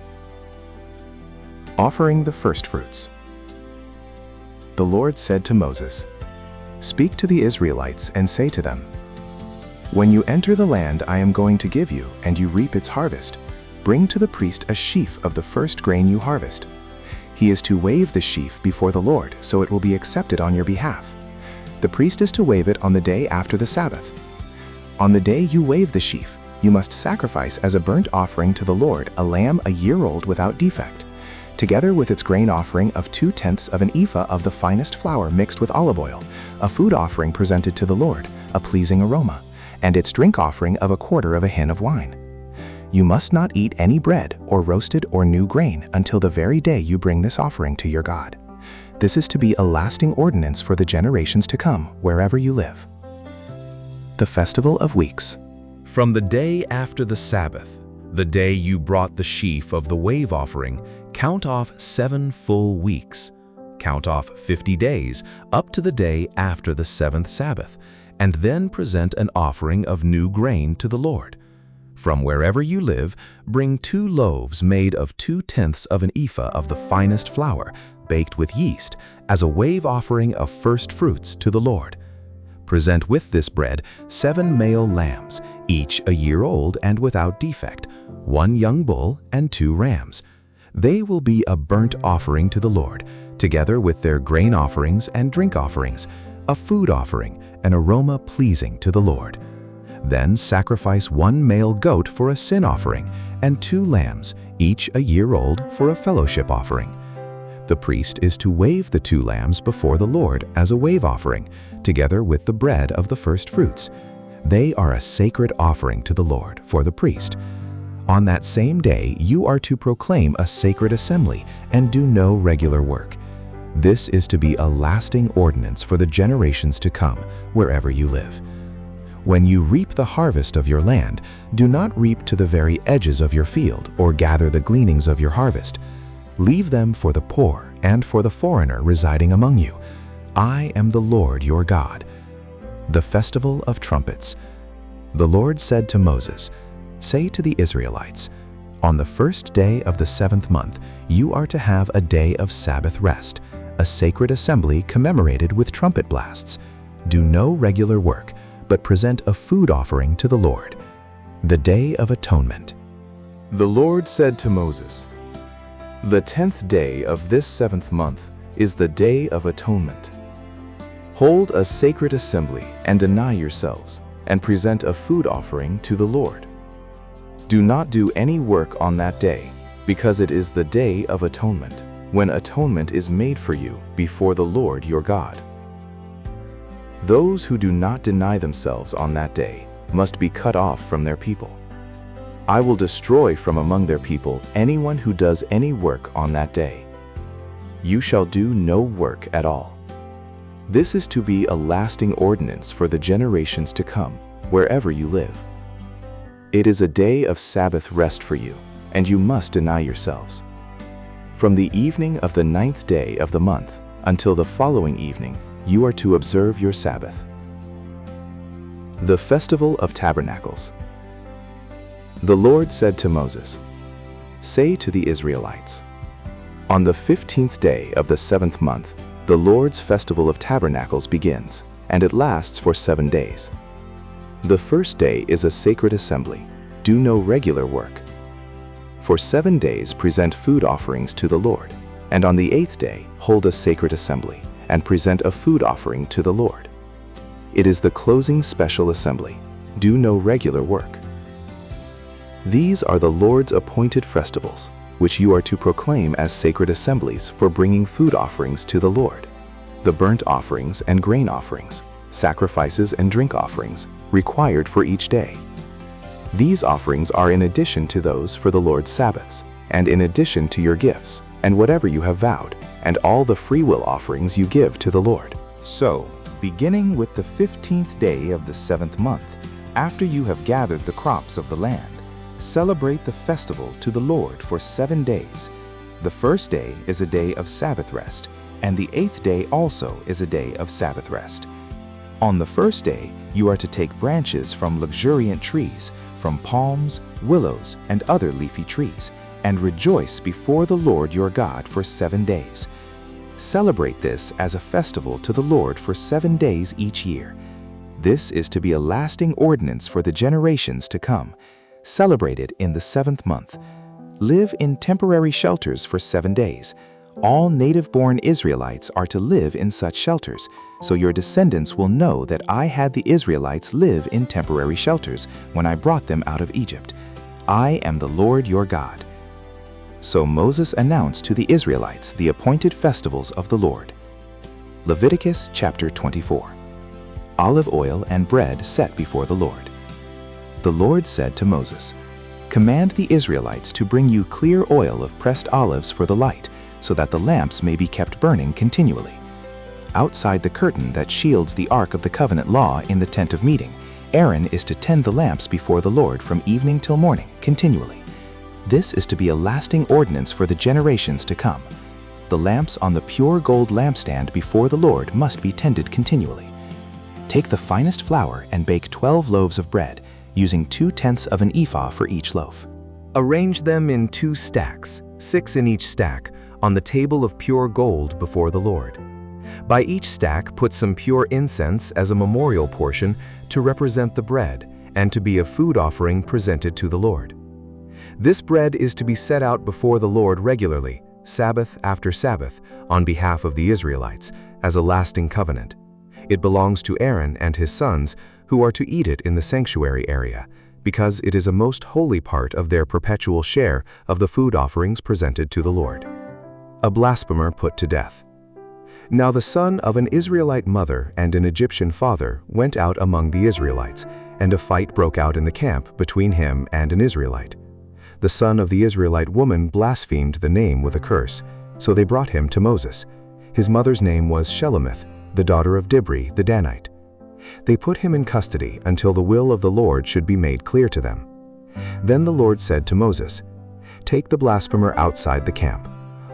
Offering the firstfruits. The Lord said to Moses, Speak to the Israelites and say to them, when you enter the land I am going to give you and you reap its harvest, bring to the priest a sheaf of the first grain you harvest. He is to wave the sheaf before the Lord, so it will be accepted on your behalf. The priest is to wave it on the day after the Sabbath. On the day you wave the sheaf, you must sacrifice as a burnt offering to the Lord a lamb a year old without defect, together with its grain offering of 2/10 of an ephah of the finest flour mixed with olive oil, a food offering presented to the Lord, a pleasing aroma, and its drink offering of 1/4 of a hin of wine. You must not eat any bread or roasted or new grain until the very day you bring this offering to your God. This is to be a lasting ordinance for the generations to come, wherever you live. The Festival of Weeks. From the day after the Sabbath, the day you brought the sheaf of the wave offering, count off 7 full weeks. Count off 50 days up to the day after the 7th Sabbath, and then present an offering of new grain to the Lord. From wherever you live, bring 2 loaves made of 2/10 of an ephah of the finest flour, baked with yeast, as a wave offering of first fruits to the Lord. Present with this bread 7 male lambs, each a year old and without defect, 1 young bull and 2 rams. They will be a burnt offering to the Lord, together with their grain offerings and drink offerings, a food offering, an aroma pleasing to the Lord. Then sacrifice 1 male goat for a sin offering, and 2 lambs, each a year old, for a fellowship offering. The priest is to wave the 2 lambs before the Lord as a wave offering, together with the bread of the first fruits. They are a sacred offering to the Lord for the priest. On that same day you are to proclaim a sacred assembly and do no regular work. This is to be a lasting ordinance for the generations to come, wherever you live. When you reap the harvest of your land, do not reap to the very edges of your field or gather the gleanings of your harvest. Leave them for the poor and for the foreigner residing among you. I am the Lord your God. The Festival of Trumpets. The Lord said to Moses, say to the Israelites, on the first day of the 7th month, you are to have a day of Sabbath rest, a sacred assembly commemorated with trumpet blasts. Do no regular work, but present a food offering to the Lord. The Day of Atonement. The Lord said to Moses, the 10th day of this 7th month is the Day of Atonement. Hold a sacred assembly and deny yourselves, and present a food offering to the Lord. Do not do any work on that day, because it is the Day of Atonement, when atonement is made for you before the Lord your God. Those who do not deny themselves on that day must be cut off from their people. I will destroy from among their people anyone who does any work on that day. You shall do no work at all. This is to be a lasting ordinance for the generations to come, wherever you live. It is a day of Sabbath rest for you, and you must deny yourselves. From the evening of the 9th day of the month until the following evening, you are to observe your Sabbath. The Festival of Tabernacles. The Lord said to Moses, say to the Israelites, on the 15th day of the 7th month, the Lord's Festival of Tabernacles begins, and it lasts for 7 days. The first day is a sacred assembly. Do no regular work. For 7 days present food offerings to the Lord, and on the 8th day hold a sacred assembly, and present a food offering to the Lord. It is the closing special assembly. Do no regular work. These are the Lord's appointed festivals, which you are to proclaim as sacred assemblies for bringing food offerings to the Lord, the burnt offerings and grain offerings, sacrifices and drink offerings, required for each day. These offerings are in addition to those for the Lord's Sabbaths, and in addition to your gifts, and whatever you have vowed, and all the freewill offerings you give to the Lord. So, beginning with the 15th day of the 7th month, after you have gathered the crops of the land, celebrate the festival to the Lord for 7 days. The first day is a day of Sabbath rest, and the 8th day also is a day of Sabbath rest. On the first day, you are to take branches from luxuriant trees, from palms, willows, and other leafy trees, and rejoice before the Lord your God for 7 days. Celebrate this as a festival to the Lord for 7 days each year. This is to be a lasting ordinance for the generations to come. Celebrate it in the 7th month. Live in temporary shelters for 7 days. All native-born Israelites are to live in such shelters, so your descendants will know that I had the Israelites live in temporary shelters when I brought them out of Egypt. I am the Lord your God. So Moses announced to the Israelites the appointed festivals of the Lord. Leviticus chapter 24. Olive oil and bread set before the Lord. The Lord said to Moses, "Command the Israelites to bring you clear oil of pressed olives for the light, so that the lamps may be kept burning continually. Outside the curtain that shields the Ark of the Covenant law in the tent of meeting, Aaron is to tend the lamps before the Lord from evening till morning continually. This is to be a lasting ordinance for the generations to come. The lamps on the pure gold lampstand before the Lord must be tended continually. Take the finest flour and bake 12 loaves of bread, using 2/10 of an ephah for each loaf. Arrange them in 2 stacks, 6 in each stack, on the table of pure gold before the Lord. By each stack put some pure incense as a memorial portion to represent the bread and to be a food offering presented to the Lord. This bread is to be set out before the Lord regularly, Sabbath after Sabbath, on behalf of the Israelites, as a lasting covenant. It belongs to Aaron and his sons, who are to eat it in the sanctuary area, because it is a most holy part of their perpetual share of the food offerings presented to the Lord. A blasphemer put to death. Now the son of an Israelite mother and an Egyptian father went out among the Israelites, and a fight broke out in the camp between him and an Israelite. The son of the Israelite woman blasphemed the name with a curse, so they brought him to Moses. His mother's name was Shelemith, the daughter of Dibri the Danite. They put him in custody until the will of the Lord should be made clear to them. Then the Lord said to Moses, "Take the blasphemer outside the camp.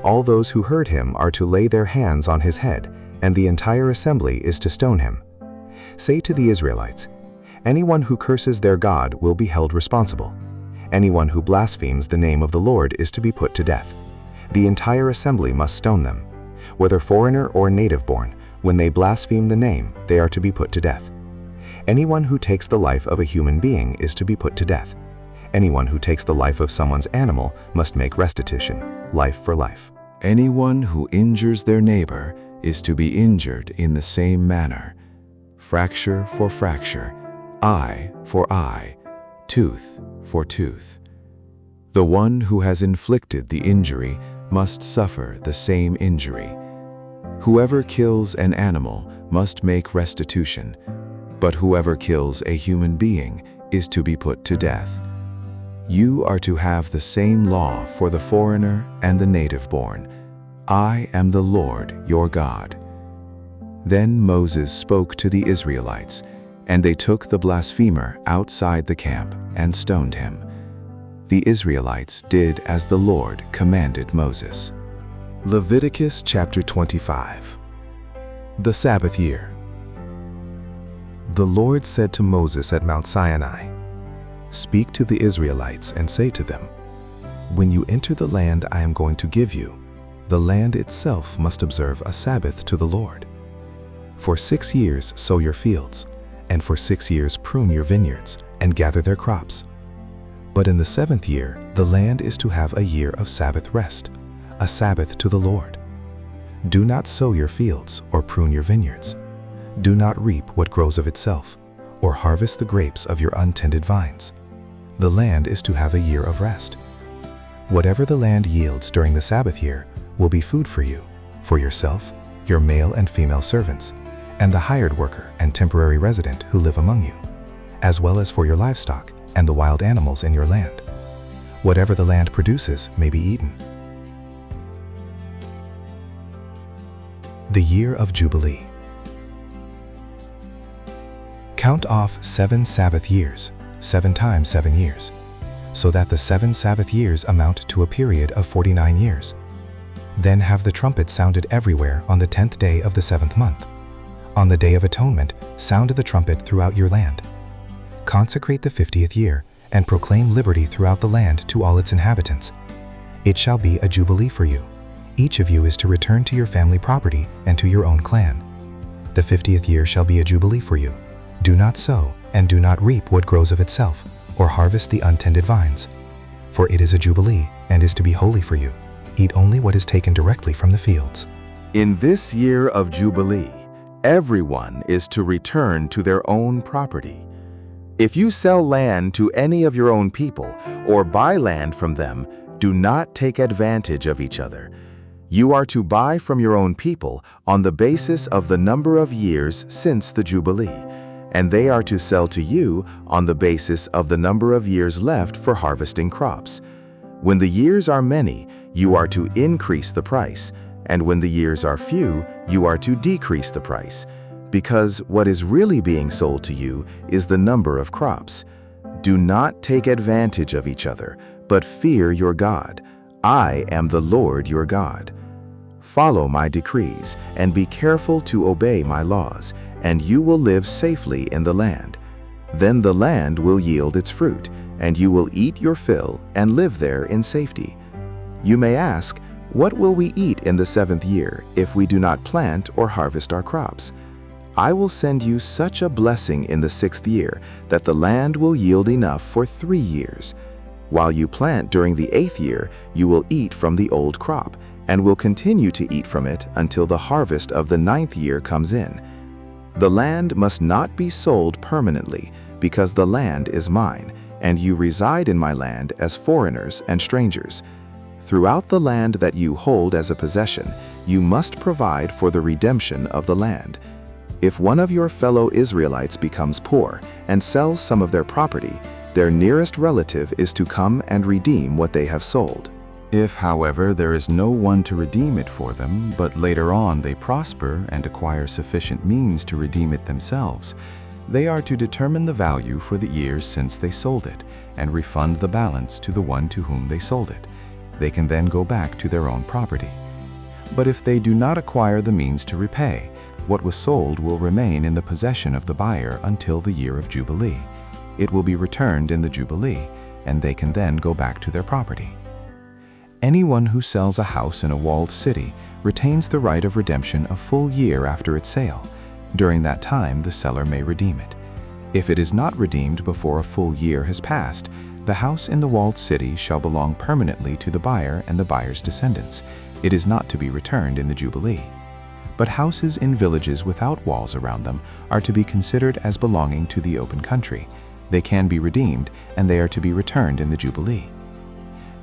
All those who heard him are to lay their hands on his head, and the entire assembly is to stone him. Say to the Israelites, 'Anyone who curses their God will be held responsible. Anyone who blasphemes the name of the Lord is to be put to death. The entire assembly must stone them. Whether foreigner or native-born, when they blaspheme the name, they are to be put to death. Anyone who takes the life of a human being is to be put to death. Anyone who takes the life of someone's animal must make restitution, life for life. Anyone who injures their neighbor is to be injured in the same manner. Fracture for fracture, eye for eye, tooth for tooth. The one who has inflicted the injury must suffer the same injury. Whoever kills an animal must make restitution, but whoever kills a human being is to be put to death. You are to have the same law for the foreigner and the native-born. I am the Lord your God." Then Moses spoke to the Israelites, and they took the blasphemer outside the camp and stoned him. The Israelites did as the Lord commanded Moses. Leviticus chapter 25. The Sabbath year. The Lord said to Moses at Mount Sinai, "Speak to the Israelites and say to them, 'When you enter the land I am going to give you, the land itself must observe a Sabbath to the Lord. For 6 years sow your fields, and for 6 years prune your vineyards, and gather their crops. But in the 7th year, the land is to have a year of Sabbath rest, a Sabbath to the Lord. Do not sow your fields or prune your vineyards. Do not reap what grows of itself, or harvest the grapes of your untended vines. The land is to have a year of rest. Whatever the land yields during the Sabbath year will be food for you, for yourself, your male and female servants, and the hired worker and temporary resident who live among you, as well as for your livestock and the wild animals in your land. Whatever the land produces may be eaten." The Year of Jubilee. Count off 7 Sabbath years, 7 times 7 years, so that the 7 Sabbath years amount to a period of 49 years. Then have the trumpet sounded everywhere on the 10th day of the 7th month. On the Day of Atonement, sound the trumpet throughout your land. Consecrate the 50th year, and proclaim liberty throughout the land to all its inhabitants. It shall be a jubilee for you. each of you is to return to your family property and to your own clan. The 50th year shall be a jubilee for you. Do not sow and do not reap what grows of itself, or harvest the untended vines. For it is a jubilee and is to be holy for you. Eat only what is taken directly from the fields. In this year of Jubilee, everyone is to return to their own property. If you sell land to any of your own people or buy land from them, do not take advantage of each other. You are to buy from your own people on the basis of the number of years since the Jubilee, and they are to sell to you on the basis of the number of years left for harvesting crops. When the years are many, you are to increase the price, and when the years are few, you are to decrease the price, because what is really being sold to you is the number of crops. Do not take advantage of each other, but fear your God. I am the Lord your God. Follow my decrees and be careful to obey my laws, and you will live safely in the land. Then the land will yield its fruit, and you will eat your fill and live there in safety. You may ask, what will we eat in the 7th year if we do not plant or harvest our crops? I will send you such a blessing in the 6th year that the land will yield enough for 3 years. While you plant during the 8th year, you will eat from the old crop, and will continue to eat from it until the harvest of the 9th year comes in. The land must not be sold permanently, because the land is mine, and you reside in my land as foreigners and strangers. Throughout the land that you hold as a possession, you must provide for the redemption of the land. If one of your fellow Israelites becomes poor and sells some of their property, their nearest relative is to come and redeem what they have sold. If, however, there is no one to redeem it for them, but later on they prosper and acquire sufficient means to redeem it themselves, they are to determine the value for the years since they sold it, and refund the balance to the one to whom they sold it. They can then go back to their own property. But if they do not acquire the means to repay, what was sold will remain in the possession of the buyer until the year of Jubilee. It will be returned in the Jubilee, and they can then go back to their property. Anyone who sells a house in a walled city retains the right of redemption a full year after its sale. During that time, the seller may redeem it. If it is not redeemed before a full year has passed, the house in the walled city shall belong permanently to the buyer and the buyer's descendants. It is not to be returned in the Jubilee. But houses in villages without walls around them are to be considered as belonging to the open country. They can be redeemed, and they are to be returned in the Jubilee.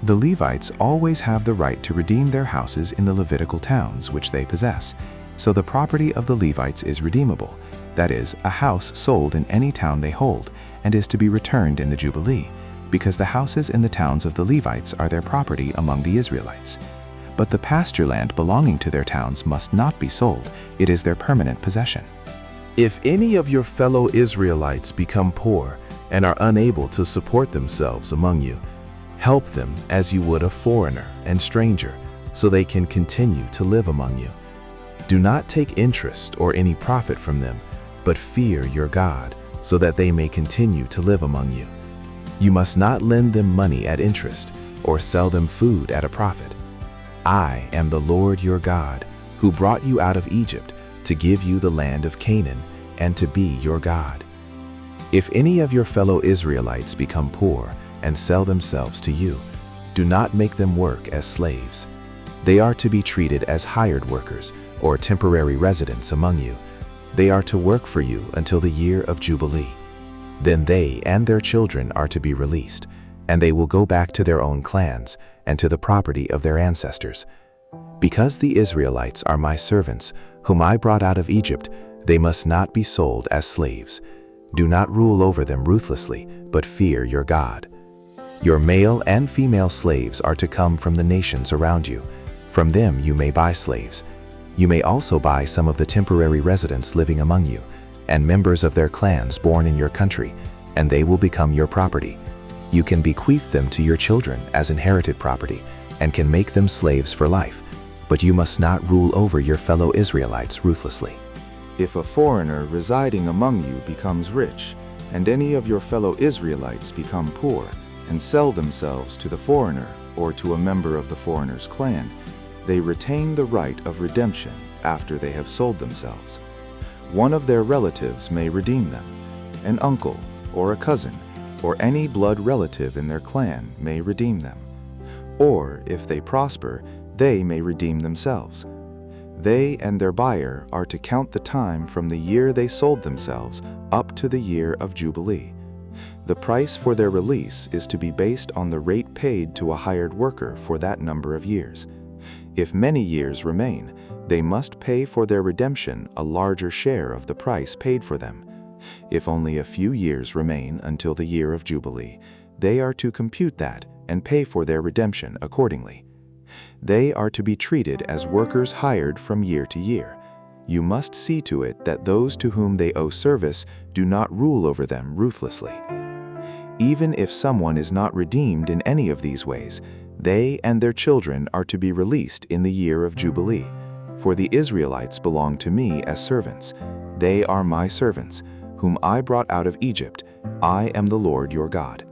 The Levites always have the right to redeem their houses in the Levitical towns which they possess, so the property of the Levites is redeemable, that is, a house sold in any town they hold, and is to be returned in the Jubilee, because the houses in the towns of the Levites are their property among the Israelites. But the pasture land belonging to their towns must not be sold, it is their permanent possession. If any of your fellow Israelites become poor and are unable to support themselves among you, help them as you would a foreigner and stranger, so they can continue to live among you. Do not take interest or any profit from them, but fear your God, so that they may continue to live among you. You must not lend them money at interest, or sell them food at a profit. I am the Lord your God, who brought you out of Egypt to give you the land of Canaan and to be your God. If any of your fellow Israelites become poor and sell themselves to you, do not make them work as slaves. They are to be treated as hired workers or temporary residents among you. They are to work for you until the year of Jubilee. Then they and their children are to be released, and they will go back to their own clans and to the property of their ancestors. Because the Israelites are my servants, whom I brought out of Egypt, they must not be sold as slaves. Do not rule over them ruthlessly, but fear your God. Your male and female slaves are to come from the nations around you. From them you may buy slaves. You may also buy some of the temporary residents living among you, and members of their clans born in your country, and they will become your property. You can bequeath them to your children as inherited property, and can make them slaves for life, but you must not rule over your fellow Israelites ruthlessly. If a foreigner residing among you becomes rich, and any of your fellow Israelites become poor, and sell themselves to the foreigner or to a member of the foreigner's clan, they retain the right of redemption after they have sold themselves. One of their relatives may redeem them. An uncle or a cousin or any blood relative in their clan may redeem them. Or, if they prosper, they may redeem themselves. They and their buyer are to count the time from the year they sold themselves up to the year of Jubilee. The price for their release is to be based on the rate paid to a hired worker for that number of years. If many years remain, they must pay for their redemption a larger share of the price paid for them. If only a few years remain until the year of Jubilee, they are to compute that and pay for their redemption accordingly. They are to be treated as workers hired from year to year. You must see to it that those to whom they owe service do not rule over them ruthlessly. Even if someone is not redeemed in any of these ways, they and their children are to be released in the year of Jubilee. For the Israelites belong to me as servants. They are my servants, whom I brought out of Egypt. I am the Lord your God.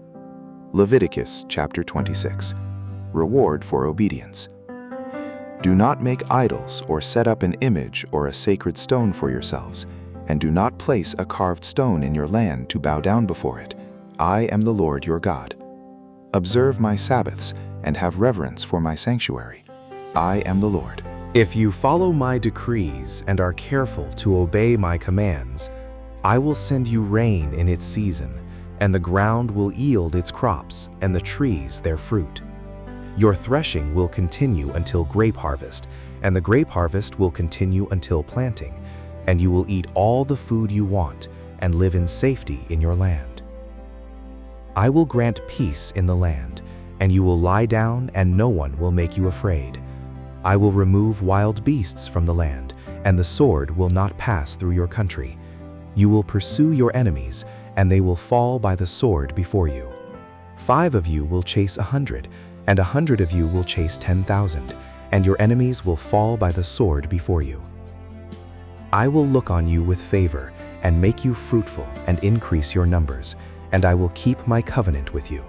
Leviticus chapter 26. Reward for obedience. Do not make idols or set up an image or a sacred stone for yourselves, and do not place a carved stone in your land to bow down before it. I am the Lord your God. Observe my Sabbaths and have reverence for my sanctuary. I am the Lord. If you follow my decrees and are careful to obey my commands, I will send you rain in its season, and the ground will yield its crops, and the trees their fruit. Your threshing will continue until grape harvest, and the grape harvest will continue until planting, and you will eat all the food you want and live in safety in your land. I will grant peace in the land, and you will lie down and no one will make you afraid. I will remove wild beasts from the land, and the sword will not pass through your country. You will pursue your enemies, and they will fall by the sword before you. 5 of you will chase 100, and 100 of you will chase 10,000, and your enemies will fall by the sword before you. I will look on you with favor, and make you fruitful and increase your numbers, and I will keep my covenant with you.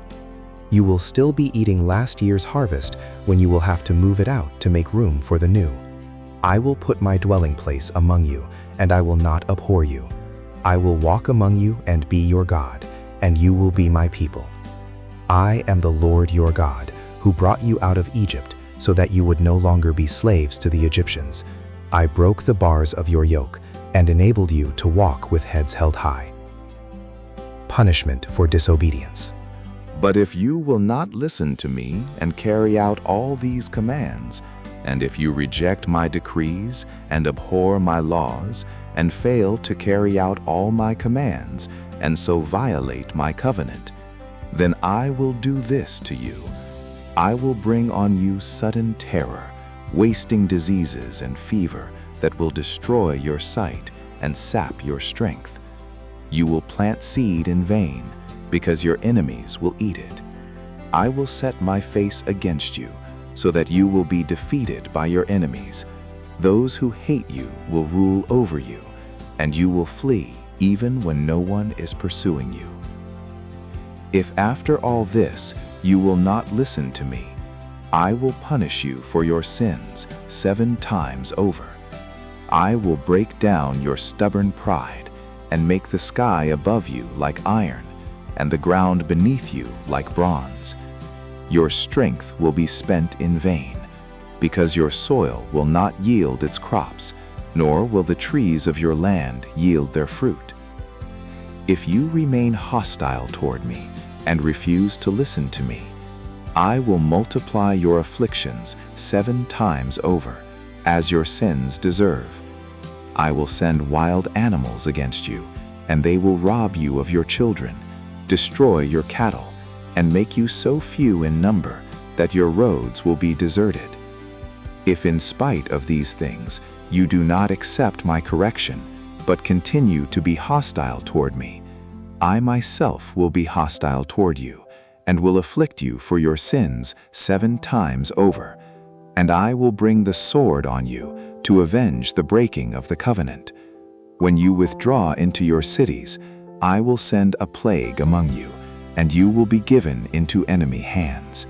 You will still be eating last year's harvest when you will have to move it out to make room for the new. I will put my dwelling place among you, and I will not abhor you. I will walk among you and be your God, and you will be my people. I am the Lord your God, who brought you out of Egypt so that you would no longer be slaves to the Egyptians. I broke the bars of your yoke and enabled you to walk with heads held high. Punishment for disobedience. But if you will not listen to me and carry out all these commands, and if you reject my decrees and abhor my laws, and fail to carry out all my commands, and so violate my covenant, then I will do this to you. I will bring on you sudden terror, wasting diseases and fever that will destroy your sight and sap your strength. You will plant seed in vain, because your enemies will eat it. I will set my face against you, so that you will be defeated by your enemies. Those who hate you will rule over you, and you will flee even when no one is pursuing you. If after all this you will not listen to me, I will punish you for your sins 7 times over. I will break down your stubborn pride and make the sky above you like iron, and the ground beneath you like bronze. Your strength will be spent in vain, because your soil will not yield its crops, nor will the trees of your land yield their fruit. If you remain hostile toward me and refuse to listen to me, I will multiply your afflictions 7 times over, as your sins deserve. I will send wild animals against you, and they will rob you of your children, destroy your cattle, and make you so few in number that your roads will be deserted. If in spite of these things you do not accept my correction, but continue to be hostile toward me, I myself will be hostile toward you, and will afflict you for your sins 7 times over, and I will bring the sword on you to avenge the breaking of the covenant. When you withdraw into your cities, I will send a plague among you, and you will be given into enemy hands.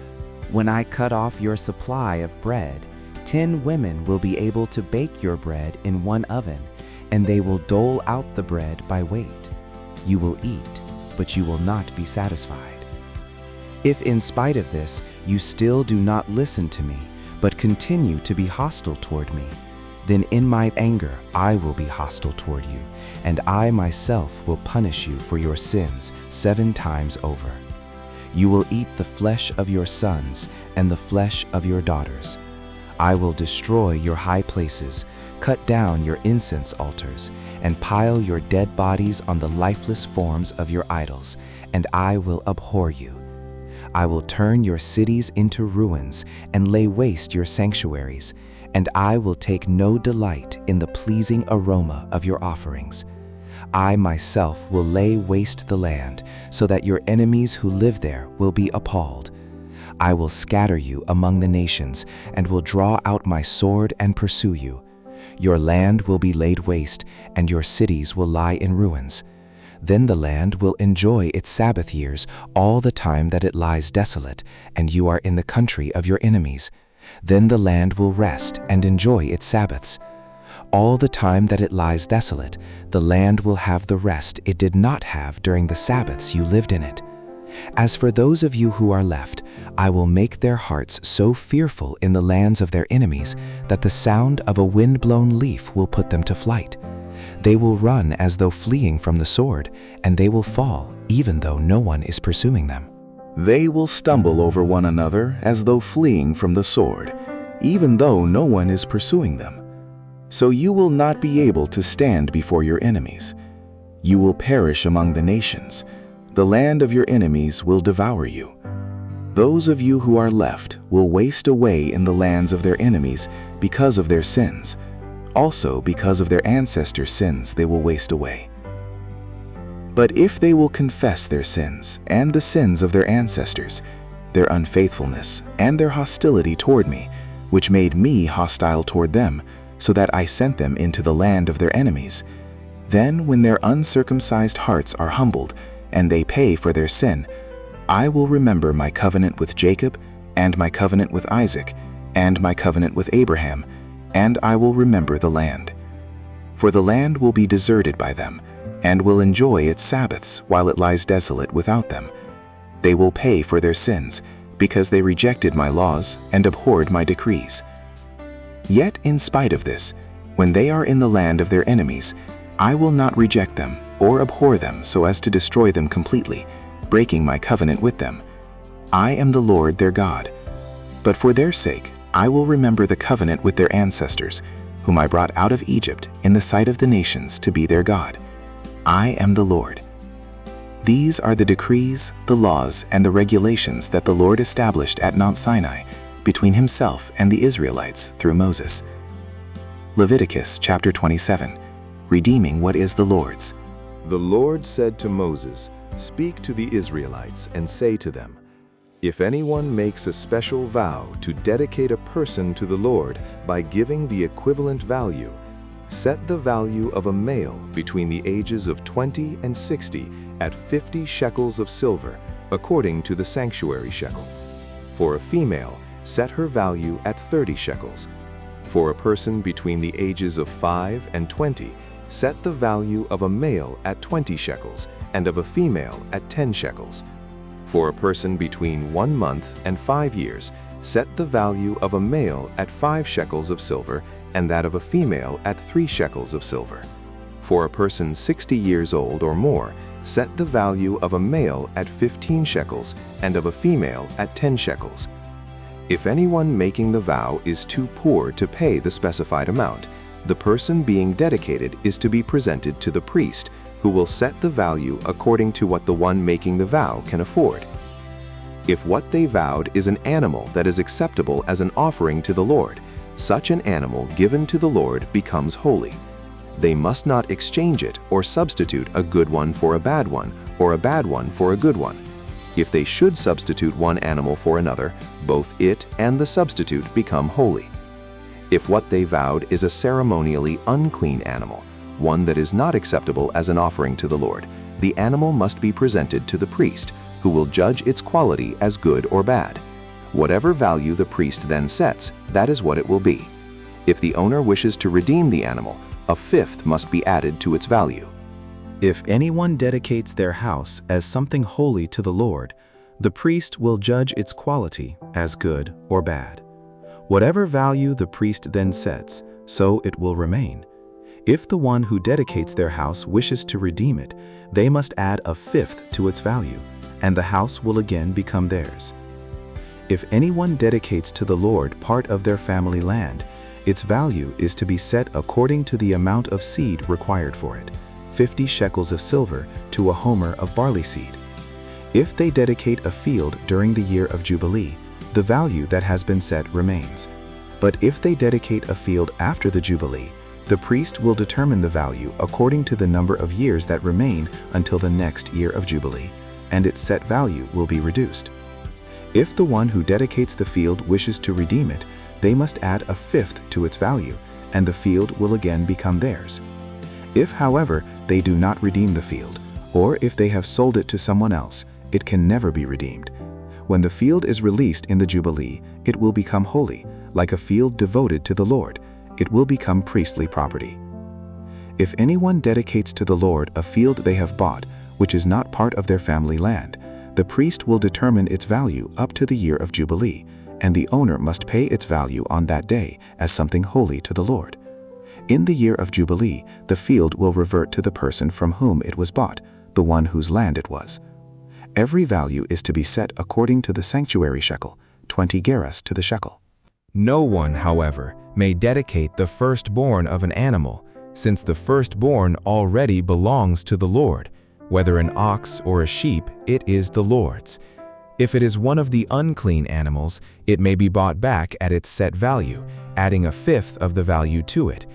When I cut off your supply of bread, 10 women will be able to bake your bread in one oven, and they will dole out the bread by weight. You will eat, but you will not be satisfied. If in spite of this you still do not listen to me, but continue to be hostile toward me, then in my anger I will be hostile toward you, and I myself will punish you for your sins 7 times over. You will eat the flesh of your sons and the flesh of your daughters. I will destroy your high places, cut down your incense altars, and pile your dead bodies on the lifeless forms of your idols, and I will abhor you. I will turn your cities into ruins and lay waste your sanctuaries, and I will take no delight in the pleasing aroma of your offerings. I myself will lay waste the land, so that your enemies who live there will be appalled. I will scatter you among the nations, and will draw out my sword and pursue you. Your land will be laid waste, and your cities will lie in ruins. Then the land will enjoy its Sabbath years all the time that it lies desolate, and you are in the country of your enemies. Then the land will rest and enjoy its Sabbaths. All the time that it lies desolate, the land will have the rest it did not have during the Sabbaths you lived in it. As for those of you who are left, I will make their hearts so fearful in the lands of their enemies that the sound of a wind-blown leaf will put them to flight. They will run as though fleeing from the sword, and they will fall even though no one is pursuing them. They will stumble over one another as though fleeing from the sword, even though no one is pursuing them. So you will not be able to stand before your enemies. You will perish among the nations. The land of your enemies will devour you. Those of you who are left will waste away in the lands of their enemies because of their sins. Also, because of their ancestors' sins, they will waste away. But if they will confess their sins and the sins of their ancestors, their unfaithfulness and their hostility toward me, which made me hostile toward them, so that I sent them into the land of their enemies, then when their uncircumcised hearts are humbled and they pay for their sin, I will remember my covenant with Jacob and my covenant with Isaac and my covenant with Abraham, and I will remember the land. For the land will be deserted by them, and will enjoy its Sabbaths while it lies desolate without them. They will pay for their sins, because they rejected my laws and abhorred my decrees. Yet in spite of this, when they are in the land of their enemies, I will not reject them or abhor them so as to destroy them completely, breaking my covenant with them. I am the Lord their God. But for their sake, I will remember the covenant with their ancestors, whom I brought out of Egypt in the sight of the nations to be their God. I am the Lord. These are the decrees, the laws, and the regulations that the Lord established at Mount Sinai between himself and the Israelites through Moses. Leviticus chapter 27, redeeming what is the Lord's. The Lord said to Moses, "Speak to the Israelites and say to them, if anyone makes a special vow to dedicate a person to the Lord by giving the equivalent value, set the value of a male between the ages of 20 and 60 at 50 shekels of silver, according to the sanctuary shekel. For a female, set her value at 30 shekels. For a person between the ages of 5 and 20, set the value of a male at 20 shekels, and of a female at 10 shekels. For a person between 1 month and 5 years, set the value of a male at 5 shekels of silver, and that of a female at 3 shekels of silver. For a person 60 years old or more, set the value of a male at 15 shekels, and of a female at 10 shekels. If anyone making the vow is too poor to pay the specified amount, the person being dedicated is to be presented to the priest, who will set the value according to what the one making the vow can afford. If what they vowed is an animal that is acceptable as an offering to the Lord, such an animal given to the Lord becomes holy. They must not exchange it or substitute a good one for a bad one, or a bad one for a good one. If they should substitute one animal for another, both it and the substitute become holy. If what they vowed is a ceremonially unclean animal, one that is not acceptable as an offering to the Lord, the animal must be presented to the priest, who will judge its quality as good or bad. Whatever value the priest then sets, that is what it will be. If the owner wishes to redeem the animal, a fifth must be added to its value. If anyone dedicates their house as something holy to the Lord, the priest will judge its quality as good or bad. Whatever value the priest then sets, so it will remain. If the one who dedicates their house wishes to redeem it, they must add a fifth to its value, and the house will again become theirs. If anyone dedicates to the Lord part of their family land, its value is to be set according to the amount of seed required for it, 50 shekels of silver to a homer of barley seed. If they dedicate a field during the year of Jubilee, the value that has been set remains. But if they dedicate a field after the Jubilee, the priest will determine the value according to the number of years that remain until the next year of Jubilee, and its set value will be reduced. If the one who dedicates the field wishes to redeem it, they must add a fifth to its value, and the field will again become theirs. If, however, they do not redeem the field, or if they have sold it to someone else, it can never be redeemed. When the field is released in the Jubilee, it will become holy, like a field devoted to the Lord. It will become priestly property. If anyone dedicates to the Lord a field they have bought, which is not part of their family land, the priest will determine its value up to the year of Jubilee, and the owner must pay its value on that day as something holy to the Lord. In the year of Jubilee, the field will revert to the person from whom it was bought, the one whose land it was. Every value is to be set according to the sanctuary shekel, 20 gerahs to the shekel. No one, however, may dedicate the firstborn of an animal, since the firstborn already belongs to the Lord. Whether an ox or a sheep, it is the Lord's. If it is one of the unclean animals, it may be bought back at its set value, adding a fifth of the value to it.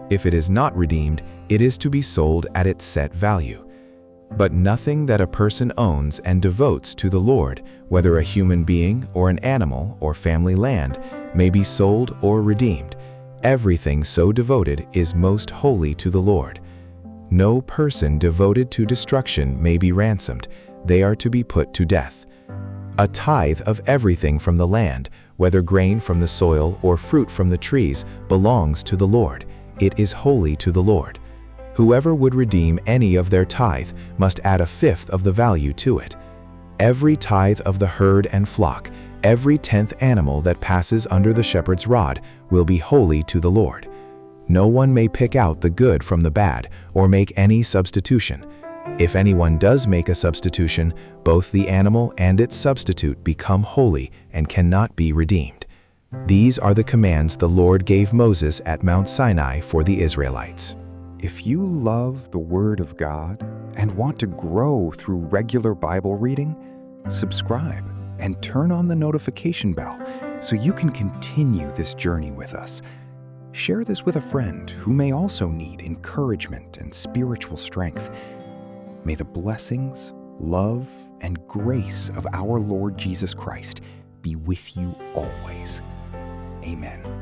If it is not redeemed, it is to be sold at its set value. But nothing that a person owns and devotes to the Lord, whether a human being or an animal or family land, may be sold or redeemed. Everything so devoted is most holy to the Lord. No person devoted to destruction may be ransomed. They are to be put to death. A tithe of everything from the land, whether grain from the soil or fruit from the trees, belongs to the Lord. It is holy to the Lord. Whoever would redeem any of their tithe must add a fifth of the value to it. Every tithe of the herd and flock, every 10th animal that passes under the shepherd's rod, will be holy to the Lord. No one may pick out the good from the bad or make any substitution. If anyone does make a substitution, both the animal and its substitute become holy and cannot be redeemed. These are the commands the Lord gave Moses at Mount Sinai for the Israelites. If you love the Word of God and want to grow through regular Bible reading, subscribe and turn on the notification bell so you can continue this journey with us. Share this with a friend who may also need encouragement and spiritual strength. May the blessings, love, and grace of our Lord Jesus Christ be with you always. Amen.